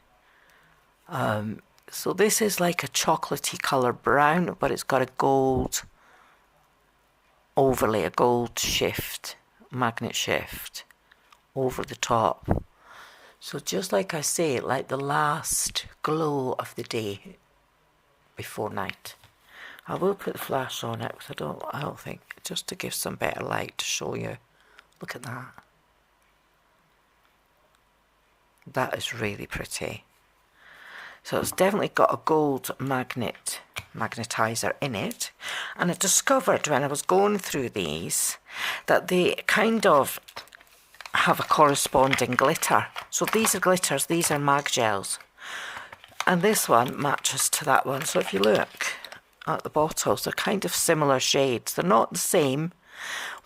So this is like a chocolatey colour brown, but it's got a gold overlay, a gold shift, magnet shift over the top. So just like I say, like the last glow of the day before night. I will put the flash on it because I don't think, just to give some better light to show you. Look at that. That is really pretty. So it's definitely got a gold magnetizer in it. And I discovered when I was going through these that they kind of have a corresponding glitter. So these are glitters, these are mag gels. And this one matches to that one. So if you look at the bottles, they're kind of similar shades. They're not the same,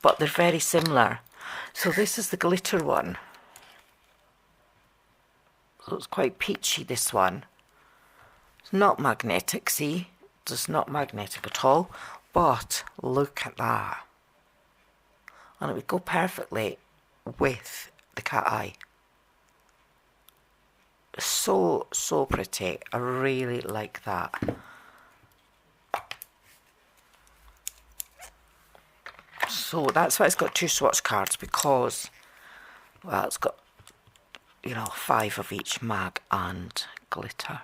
but they're very similar. So this is the glitter one. So it's quite peachy, this one. It's not magnetic, see? It's not magnetic at all. But look at that. And it would go perfectly with the cat eye. So pretty. I really like that. So that's why it's got 2 swatch cards, because, well, it's got, you know, 5 of each mag and glitter.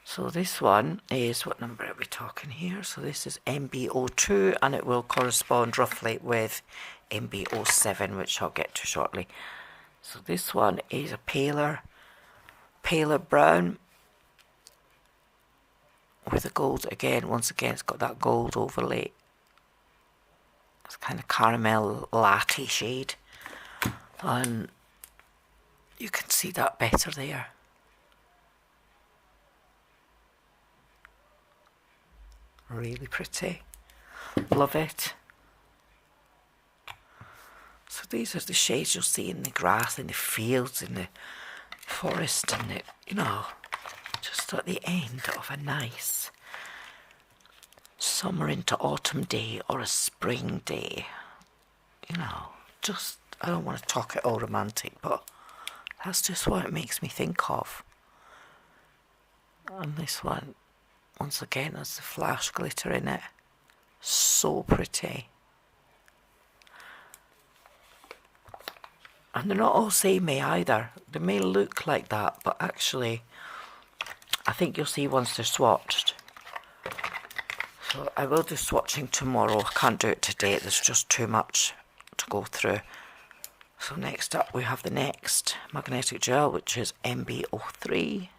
So this one is, what number are we talking here? So this is MB02, and it will correspond roughly with MB07, which I'll get to shortly. So this one is a paler brown with a gold again. Once again, it's got that gold overlay. It's kind of caramel latte shade, and you can see that better there. Really pretty. Love it. So these are the shades you'll see in the grass, in the fields, in the forest, and the, you know, just at the end of a nice summer into autumn day or a spring day. You know, just, I don't want to talk it all romantic, but that's just what it makes me think of. And this one, once again, has the flash glitter in it. So pretty. And they're not all samey either. They may look like that, but actually, I think you'll see once they're swatched. So I will do swatching tomorrow. I can't do it today. There's just too much to go through. So next up, we have the next magnetic gel, which is MB03.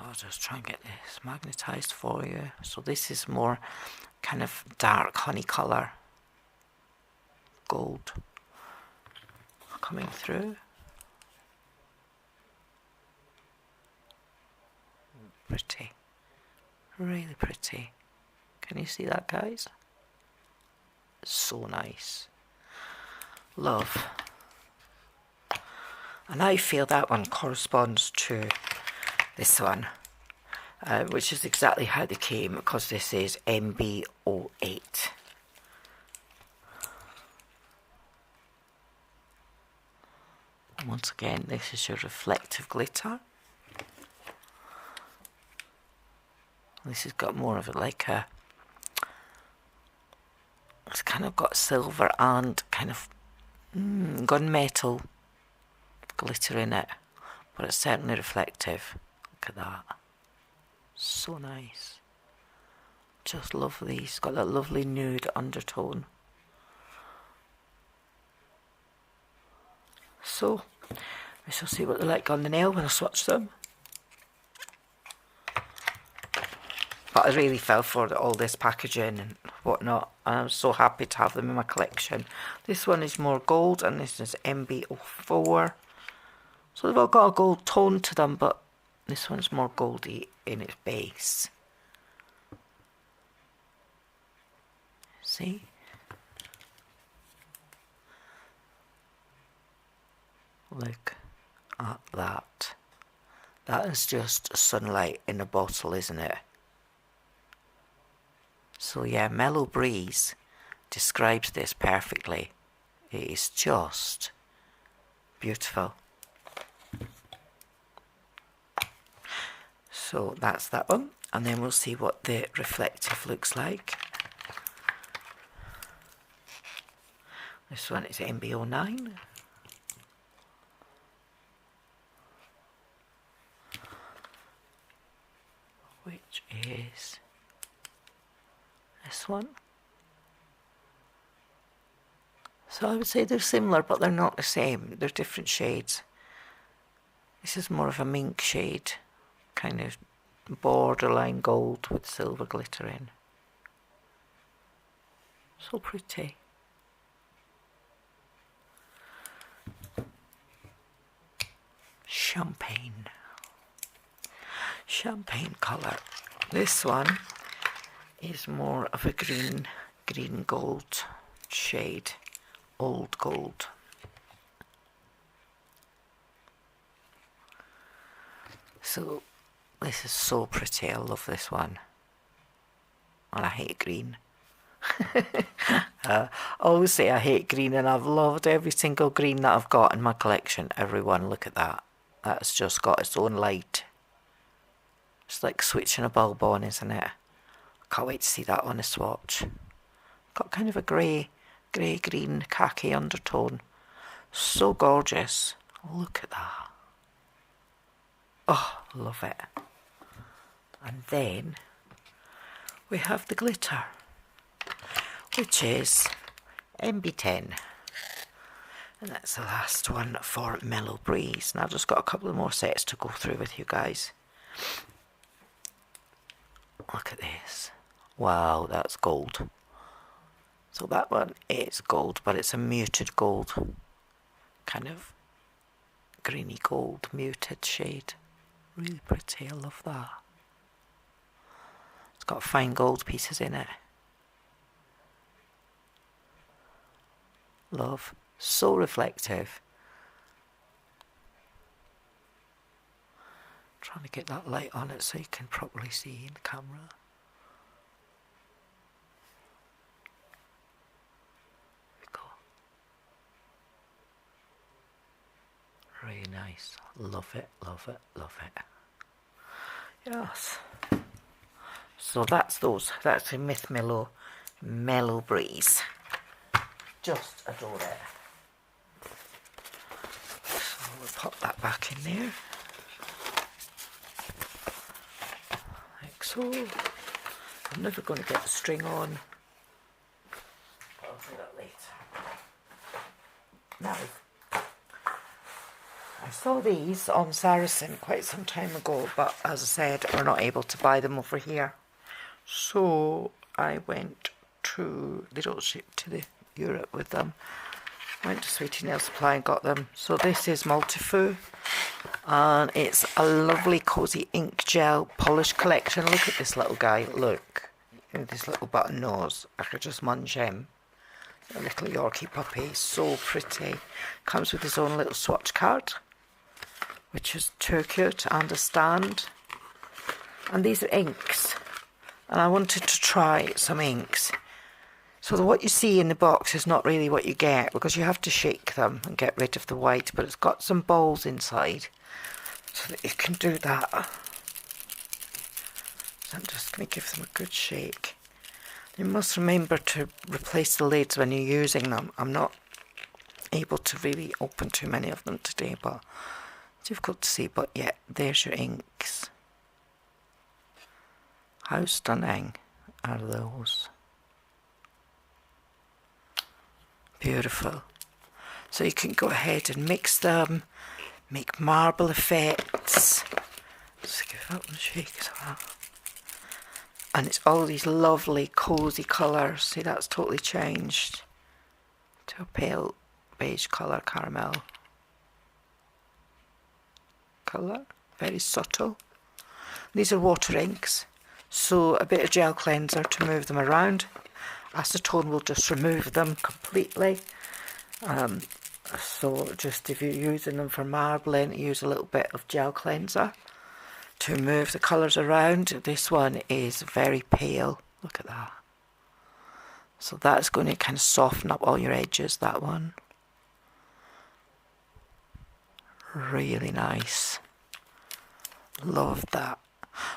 I'll just try and get this magnetised for you. So this is more kind of dark honey colour. Gold coming through. Pretty. Really pretty. Can you see that, guys? So nice. Love. And I feel that one corresponds to this one, which is exactly how they came, because this is MB08. Once again, this is your reflective glitter. This has got more of it like a, it's kind of got silver and kind of gunmetal glitter in it, but it's certainly reflective. Look at that. So nice. Just love these. Got that lovely nude undertone. So, we shall see what they're like on the nail when I swatch them. But I really fell for all this packaging and whatnot. And I'm so happy to have them in my collection. This one is more gold, and this is MB04. So they've all got a gold tone to them, but this one's more goldy in its base. See? Look at that. That is just sunlight in a bottle, isn't it? So yeah, Mellow Breeze describes this perfectly. It is just beautiful. So that's that one, and then we'll see what the reflective looks like. This one is MB09. Which is this one. So I would say they're similar, but they're not the same. They're different shades. This is more of a mink shade, kind of borderline gold with silver glitter in. So pretty. Champagne. Champagne colour. This one is more of a green gold shade, old gold. So this is so pretty. I love this one, and I hate green. I always say I hate green, and I've loved every single green that I've got in my collection. Everyone, look at that. That's just got its own light. It's like switching a bulb on, isn't it? Can't wait to see that on a swatch. Got kind of a grey, green, khaki undertone. So gorgeous. Look at that. Oh, love it. And then we have the glitter, which is MB10. And that's the last one for Mellow Breeze. And I've just got a couple of more sets to go through with you guys. Look at this. Wow, that's gold. So that one is gold, but it's a muted gold. Kind of greeny gold, muted shade. Really pretty, I love that. It's got fine gold pieces in it. Love. So reflective. Trying to get that light on it so you can properly see in the camera. There we go. Really nice. Love it, love it, love it. Yes. So that's those. That's a Myth Mellow Breeze. Just adore it. So we'll pop that back in there. Like so. I'm never going to get the string on. But I'll do that later. Now, I saw these on Saracen quite some time ago, but as I said, we're not able to buy them over here. So I went to, they don't ship to the Europe with them. Went to Sweetie Nail Supply and got them. So this is Multifoo, and it's a lovely cozy ink gel polish collection. Look at this little guy, look. This little button nose, I could just munch him. A little Yorkie puppy, so pretty. Comes with his own little swatch card, which is too cute, and a stand. And these are inks, and I wanted to try some inks. So what you see in the box is not really what you get, because you have to shake them and get rid of the white, but it's got some balls inside so that you can do that. So I'm just going to give them a good shake. You must remember to replace the lids when you're using them. I'm not able to really open too many of them today, but it's difficult to see. But yeah, there's your inks. How stunning are those? Beautiful. So you can go ahead and mix them, make marble effects. Just give that one a shake as well. And it's all these lovely cozy colours. See, that's totally changed to a pale beige colour, caramel colour. Very subtle. These are water inks, so a bit of gel cleanser to move them around. Acetone will just remove them completely. So just if you're using them for marbling, use a little bit of gel cleanser to move the colours around. This one is very pale. Look at that. So that's going to kind of soften up all your edges, that one. Really nice. Love that.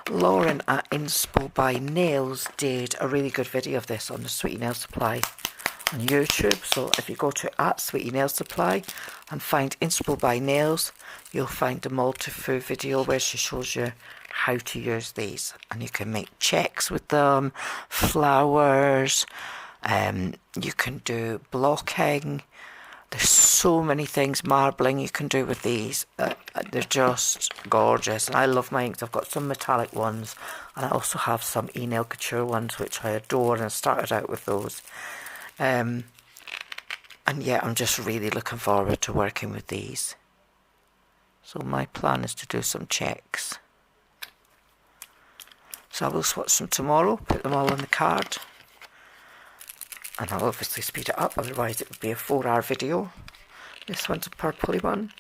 Lauren at Inspo by Nails did a really good video of this on the Sweetie Nail Supply on YouTube. So if you go to at Sweetie Nail Supply and find Inspo by Nails, you'll find a Multifoo video where she shows you how to use these, and you can make checks with them, flowers, you can do blocking. There's so many things, marbling you can do with these. They're just gorgeous, and I love my inks. I've got some metallic ones, and I also have some E-Nail Couture ones which I adore, and I started out with those. And yeah, I'm just really looking forward to working with these. So my plan is to do some checks. So I will swatch them tomorrow, put them all on the card. And I'll obviously speed it up, otherwise it would be a 4-hour video. This one's a purpley one.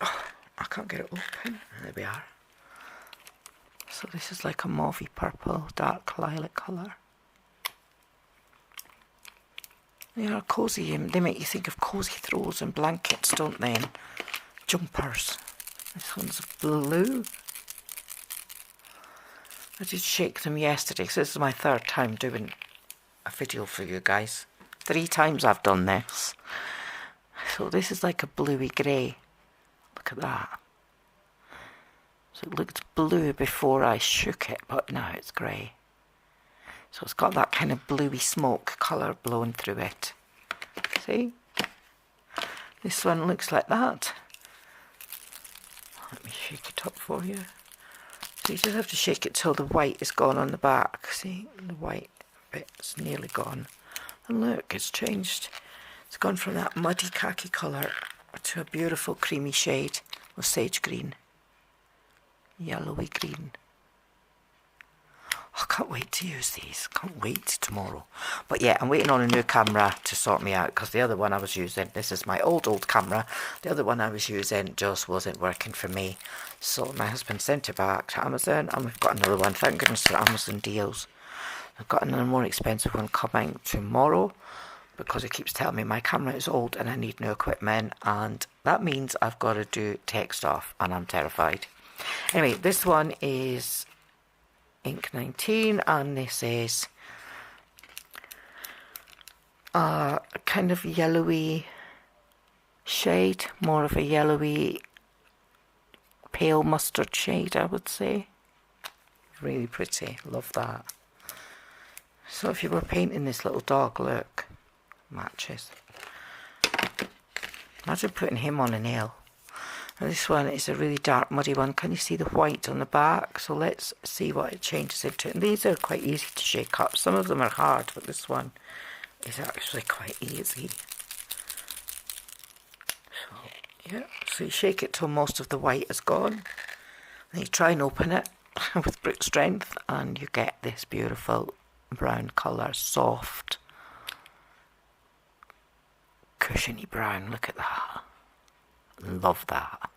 Oh, I can't get it open. There we are. So this is like a mauvey purple, dark lilac colour. They are cosy, they make you think of cosy throws and blankets, don't they? And jumpers. This one's blue. I did shake them yesterday because this is my third time doing a video for you guys. 3 times I've done this. So this is like a bluey grey. Look at that. So it looked blue before I shook it, but now it's grey. So it's got that kind of bluey smoke colour blowing through it. See? This one looks like that. Let me shake it up for you. So you just have to shake it till the white is gone on the back. See? The white bit's nearly gone. And look, it's changed. It's gone from that muddy khaki colour to a beautiful creamy shade of sage green. Yellowy green. I can't wait to use these. Can't wait tomorrow. But yeah, I'm waiting on a new camera to sort me out because the other one I was using, this is my old camera. The other one I was using just wasn't working for me. So my husband sent it back to Amazon and we've got another one. Thank goodness for Amazon deals. I've got another more expensive one coming tomorrow because it keeps telling me my camera is old and I need new equipment, and that means I've got to do tech stuff and I'm terrified. Anyway, this one is Ink 19 and this is a kind of yellowy shade, more of a yellowy pale mustard shade, I would say. Really pretty, love that. So if you were painting this little dog, look, matches. Imagine putting him on a nail. And this one is a really dark muddy one. Can you see the white on the back? So let's see what it changes into. And these are quite easy to shake up. Some of them are hard, but this one is actually quite easy. So yeah, so you shake it till most of the white is gone. Then you try and open it with brute strength and you get this beautiful brown colour, soft, cushiony brown. Look at that. Love that.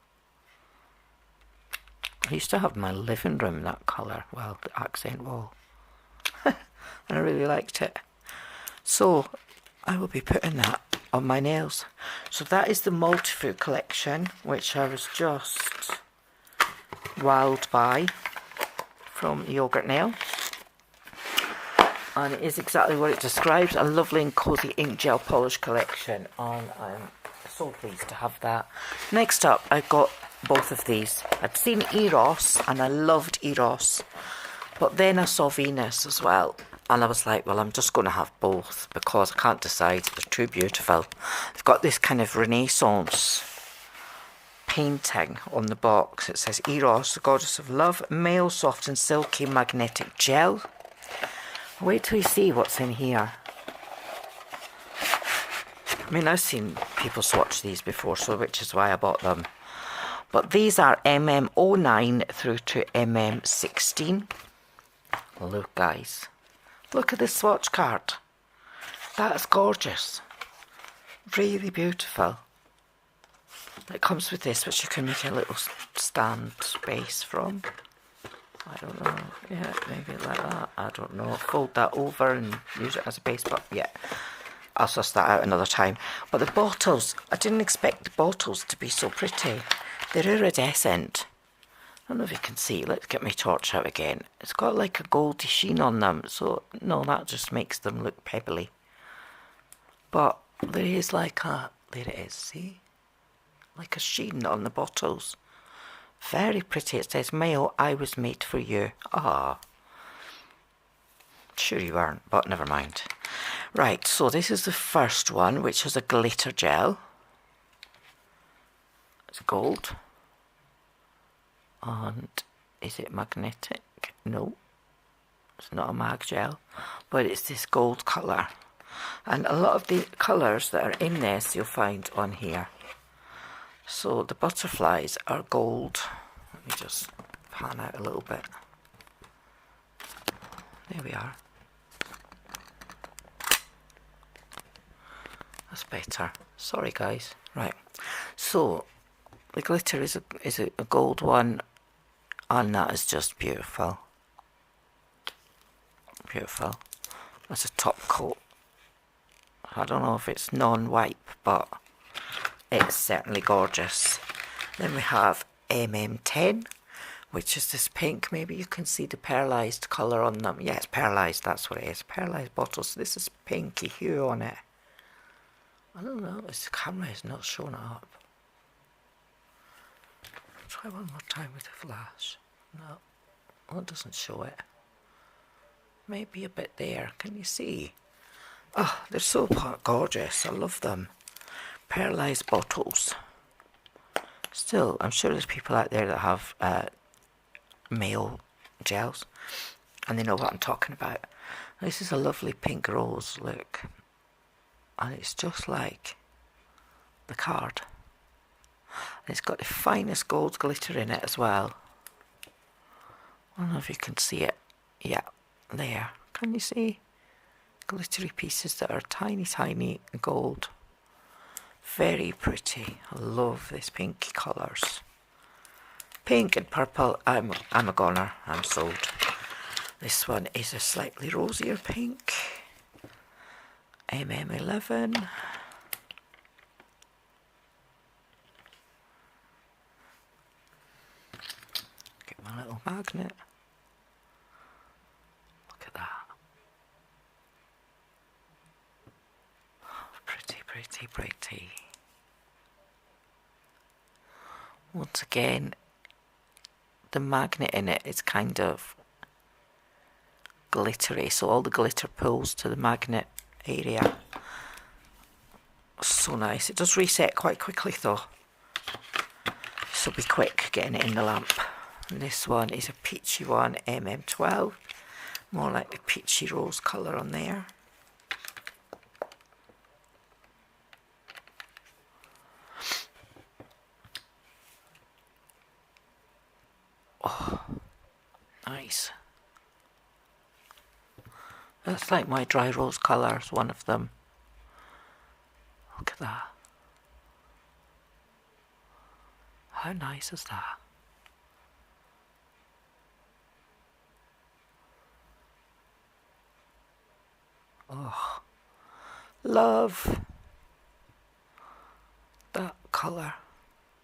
I used to have my living room that colour, well, the accent wall. And I really liked it. So I will be putting that on my nails. So that is the multi-food collection, which I was just wowed by from Yogurt Nail. And it is exactly what it describes, a lovely and cosy ink gel polish collection, and I'm so pleased to have that. Next up, I got both of these. I'd seen Eros and I loved Eros, but then I saw Venus as well and I was like, well, I'm just going to have both because I can't decide. They're too beautiful. They've got this kind of Renaissance painting on the box. It says Eros, the goddess of love, male, soft and silky magnetic gel. Wait till you see what's in here. I mean, I've seen people swatch these before, so which is why I bought them. But these are MM09 through to MM16. Look, guys. Look at this swatch card. That's gorgeous. Really beautiful. It comes with this, which you can make a little stand space from. I don't know. Yeah, maybe like that. I don't know. Fold that over and use it as a base, but yeah. I'll suss that out another time. But the bottles, I didn't expect the bottles to be so pretty. They're iridescent. I don't know if you can see. Let's get my torch out again. It's got like a goldy sheen on them. So, no, that just makes them look pebbly. But there is like a, there it is, see? Like a sheen on the bottles. Very pretty. It says, male, I was made for you. Ah. Sure you weren't, but never mind. Right, so this is the first one, which is a glitter gel. It's gold. And is it magnetic? No, it's not a mag gel, but it's this gold colour. And a lot of the colours that are in this you'll find on here. So the butterflies are gold. Let me just pan out a little bit. There we are. That's better. Sorry guys. Right. So the glitter is a gold one, and that is just beautiful. Beautiful. That's a top coat. I don't know if it's non-wipe, but it's certainly gorgeous. Then we have MM10, which is this pink. Maybe you can see the pearlized colour on them. Yeah, it's pearlized, that's what it is. Pearlized bottles. This is pinky hue on it. I don't know, this camera is not showing it up. Try one more time with the flash. No, oh, it doesn't show it. Maybe a bit there, can you see? Oh, they're so gorgeous, I love them. Pearlized bottles. Still, I'm sure there's people out there that have male gels and they know what I'm talking about. This is a lovely pink rose, look. And it's just like the card. And it's got the finest gold glitter in it as well. I don't know if you can see it. Yeah, there. Can you see? Glittery pieces that are tiny, tiny gold. Very pretty. I love these pinky colours. Pink and purple, I'm a goner. I'm sold. This one is a slightly rosier pink. MM11. Get my little magnet. Look at that. Pretty, pretty, pretty. Once again, the magnet in it is kind of glittery, so all the glitter pulls to the magnet area. So nice. It does reset quite quickly though, so be quick getting it in the lamp. And this one is a peachy one, MM12, more like the peachy rose colour on there. Oh, nice. That's like my dry rose colours, one of them. Look at that. How nice is that? Oh, love that colour.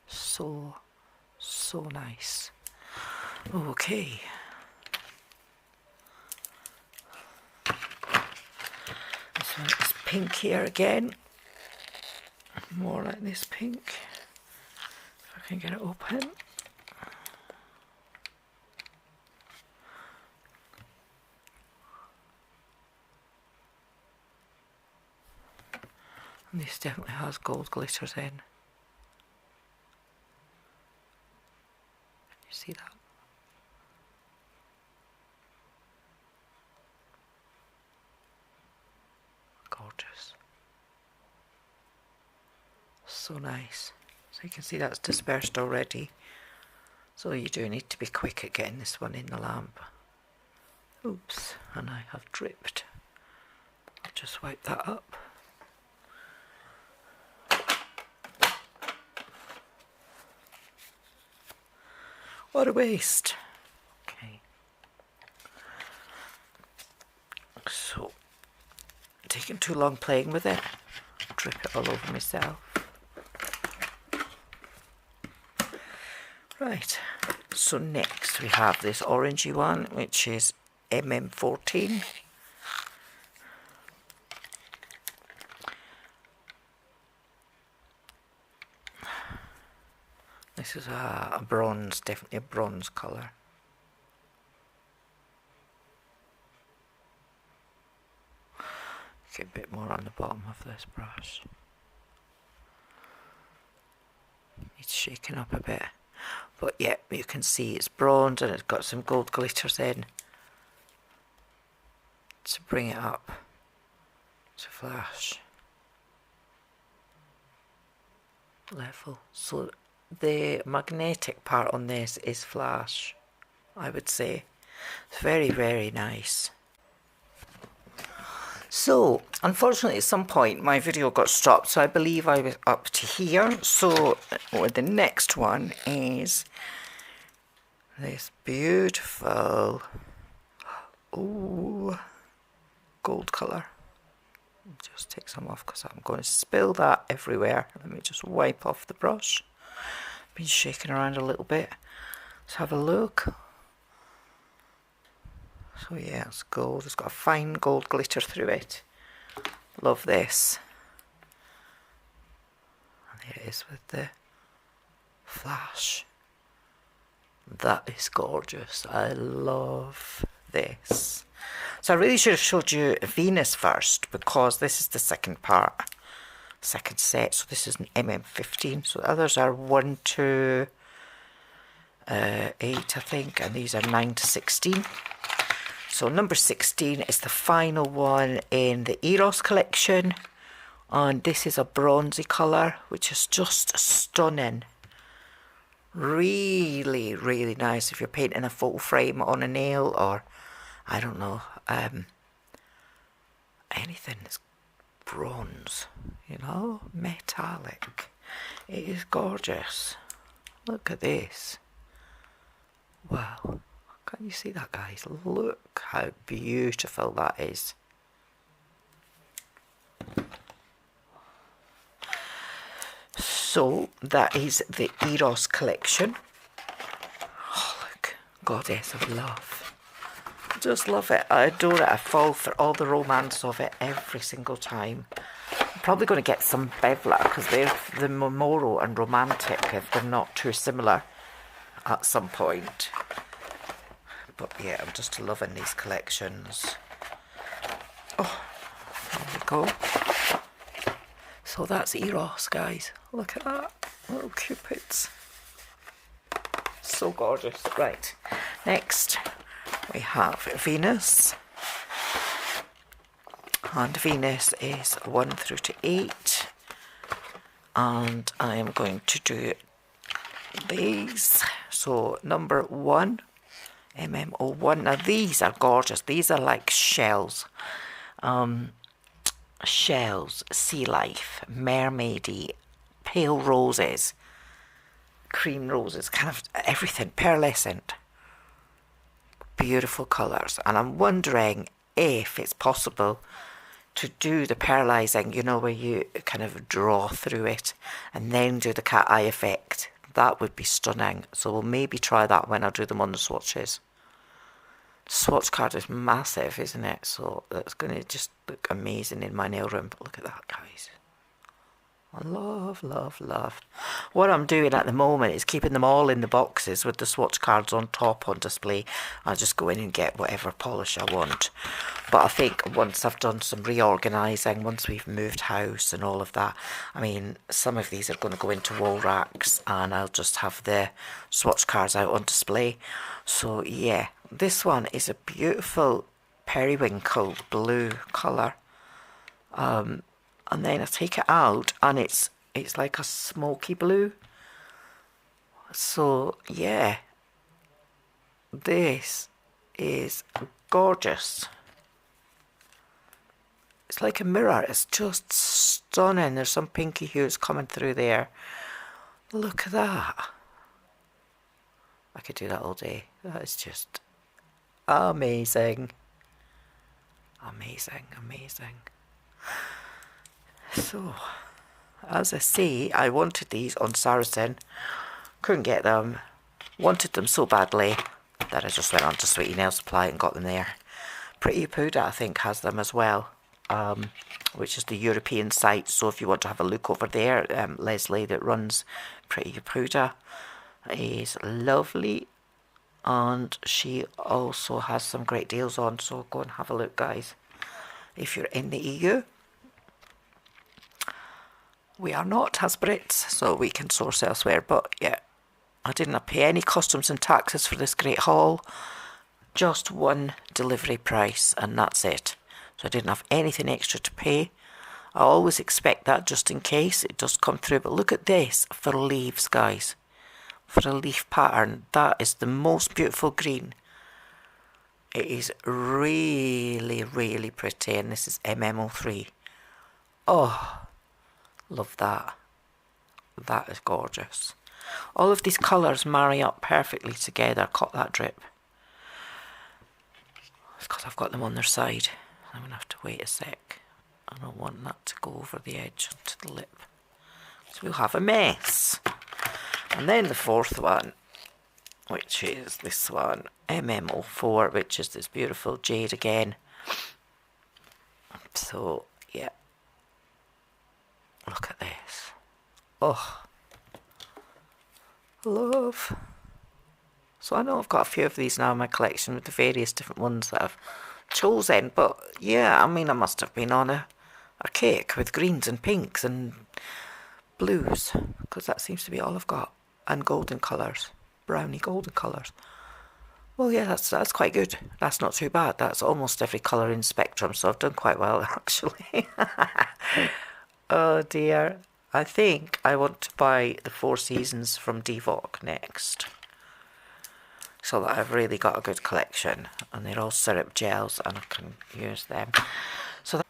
So, so nice. Okay. This one is pink here again. More like this pink. If I can get it open. And this definitely has gold glitters in. Can you see that? Gorgeous. So nice. So you can see that's dispersed already. So you do need to be quick at getting this one in the lamp. Oops, and I have dripped. I'll just wipe that up. What a waste. Okay. So, taking too long playing with it. Drip it all over myself. Right. So next we have this orangey one, which is MM14. This is a bronze, definitely a bronze colour. Get a bit more on the bottom of this brush. It's shaking up a bit. But yeah, you can see it's bronze and it's got some gold glitters in to bring it up to flash level. So the magnetic part on this is flash, I would say. It's very, very nice. So, unfortunately at some point my video got stopped, so I believe I was up to here. So, the next one is this beautiful, ooh, gold colour. Just take some off because I'm going to spill that everywhere. Let me just wipe off the brush. Been shaking around a little bit. Let's have a look. So yeah, it's gold. It's got a fine gold glitter through it. Love this. And there it is with the flash. That is gorgeous. I love this. So I really should have showed you Venus first, because this is the second part, second set. So this is an MM15. So the others are 1 to 8, I think, and these are 9 to 16. So number 16 is the final one in the Eros collection, and this is a bronzy colour, which is just stunning. Really, really nice if you're painting a photo frame on a nail, or I don't know, anything that's bronze, you know, metallic. It is gorgeous. Look at this. Wow. Can you see that, guys? Look how beautiful that is. So that is the Eros collection. Oh, look. Goddess of Love. Just love it. I adore it. I fall for all the romance of it every single time. I'm probably going to get some Bevla, because they're the moral and romantic if they're not too similar at some point. But yeah, I'm just loving these collections. Oh, there we go. So that's Eros, guys. Look at that. Little cupids. So gorgeous. Right. Next, we have Venus. And Venus is 1 through to 8. And I am going to do these. So number 1. MM01. Now these are gorgeous. These are like shells. Shells, sea life, mermaidy, pale roses, cream roses, kind of everything, pearlescent. Beautiful colours. And I'm wondering if it's possible to do the pearlising, you know, where you kind of draw through it and then do the cat eye effect. That would be stunning. So we'll maybe try that when I do them on the swatches. Swatch card is massive, isn't it? So that's going to just look amazing in my nail room. But look at that, guys. I love, love, love. What I'm doing at the moment is keeping them all in the boxes with the swatch cards on top on display. I'll just go in and get whatever polish I want. But I think once I've done some reorganising, once we've moved house and all of that, I mean, some of these are going to go into wall racks and I'll just have the swatch cards out on display. So yeah, this one is a beautiful periwinkle blue colour. And then I take it out and it's like a smoky blue. So yeah, this is gorgeous. It's like a mirror. It's just stunning. There's some pinky hues coming through there. Look at that. I could do that all day. That is just amazing. Amazing, amazing. So, as I say, I wanted these on Saracen. Couldn't get them. Wanted them so badly that I just went on to Sweetie Nail Supply and got them there. Pretty Puda, I think, has them as well. Which is the European site. So if you want to have a look over there, Leslie that runs Pretty Puda is lovely. And she also has some great deals on. So go and have a look, guys. If you're in the EU. We are not as Brits, so we can source elsewhere. But yeah, I didn't pay any customs and taxes for this great haul. Just one delivery price, and that's it. So I didn't have anything extra to pay. I always expect that just in case it does come through. But look at this for leaves, guys. For a leaf pattern. That is the most beautiful green. It is really, really pretty. And this is MM03. Oh, love that. That is gorgeous. All of these colours marry up perfectly together. Caught that drip. It's because I've got them on their side. I'm going to have to wait a sec. I don't want that to go over the edge onto the lip. So we'll have a mess. And then the fourth one. which is this one, MM04, which is this beautiful jade again. So yeah, look at this. Oh, love. So I know I've got a few of these now in my collection with the various different ones that I've chosen, but yeah, I mean, I must have been on a cake with greens and pinks and blues, because that seems to be all I've got, and golden colours, browny golden colours. Well, yeah, that's quite good. That's not too bad. That's almost every colour in spectrum, so I've done quite well actually. Oh dear. I think I want to buy the Four Seasons from Devok next, so that I've really got a good collection, and they're all syrup gels and I can use them. So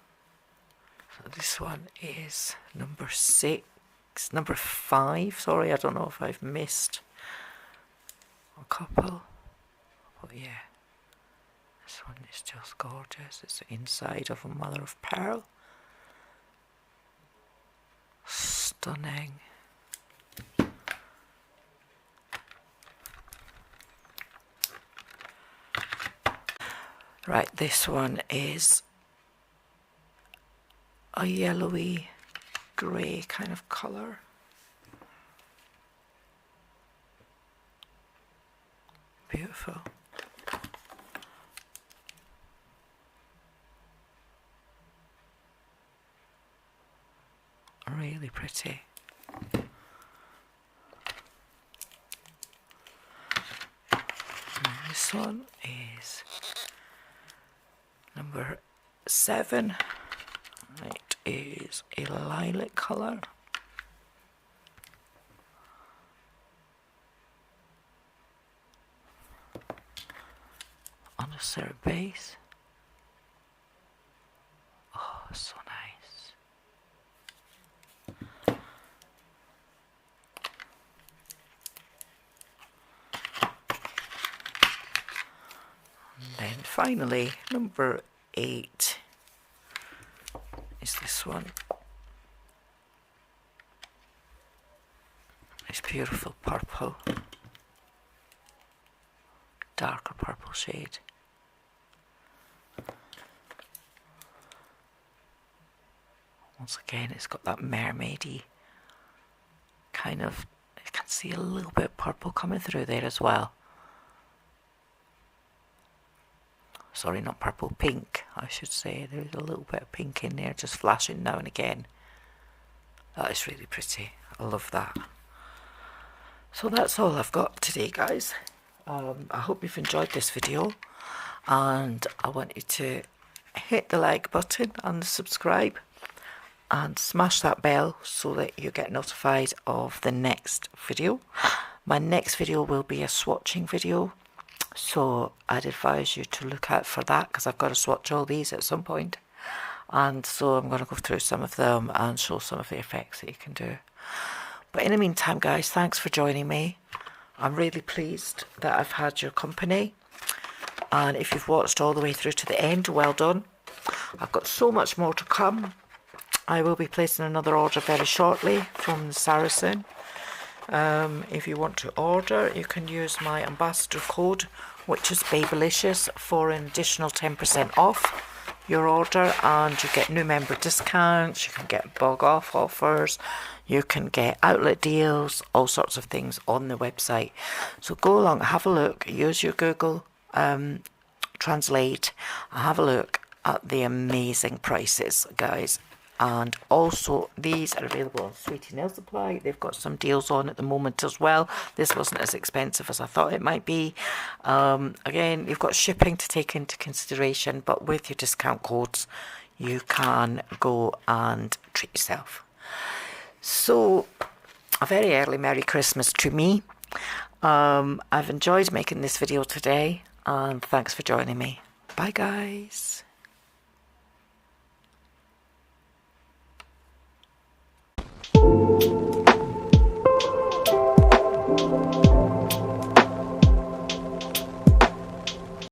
this one is number 5, sorry, I don't know if I've missed a couple, but yeah, this one is just gorgeous. It's the inside of a mother of pearl. Stunning. Right, this one is a yellowy grey kind of colour. Beautiful. Really pretty. And this one is number 7. It is a lilac colour. On a syrup base. Oh, so nice. And then finally, number 8 is this one. It's beautiful purple, darker purple shade. Once again, it's got that mermaidy kind of, you can see a little bit of purple coming through there as well. Sorry, not purple, pink, I should say. There's a little bit of pink in there, just flashing now and again. That is really pretty. I love that. So that's all I've got today, guys. I hope you've enjoyed this video, and I want you to hit the like button and subscribe and smash that bell so that you get notified of the next video. My next video will be a swatching video, so I'd advise you to look out for that, because I've got to swatch all these at some point, and so I'm going to go through some of them and show some of the effects that you can do. But in the meantime, guys, thanks for joining me. I'm really pleased that I've had your company, and if you've watched all the way through to the end, well done. I've got so much more to come. I will be placing another order very shortly from the Saracen. If you want to order, you can use my ambassador code, which is Babylicious, for an additional 10% off your order, and you get new member discounts, you can get bug off offers, you can get outlet deals, all sorts of things on the website. So go along, have a look, use your Google Translate, have a look at the amazing prices, guys. And also, these are available on Sweetie Nail Supply. They've got some deals on at the moment as well. This wasn't as expensive as I thought it might be. Again, you've got shipping to take into consideration, but with your discount codes, you can go and treat yourself. So, a very early Merry Christmas to me. I've enjoyed making this video today, and thanks for joining me. Bye, guys.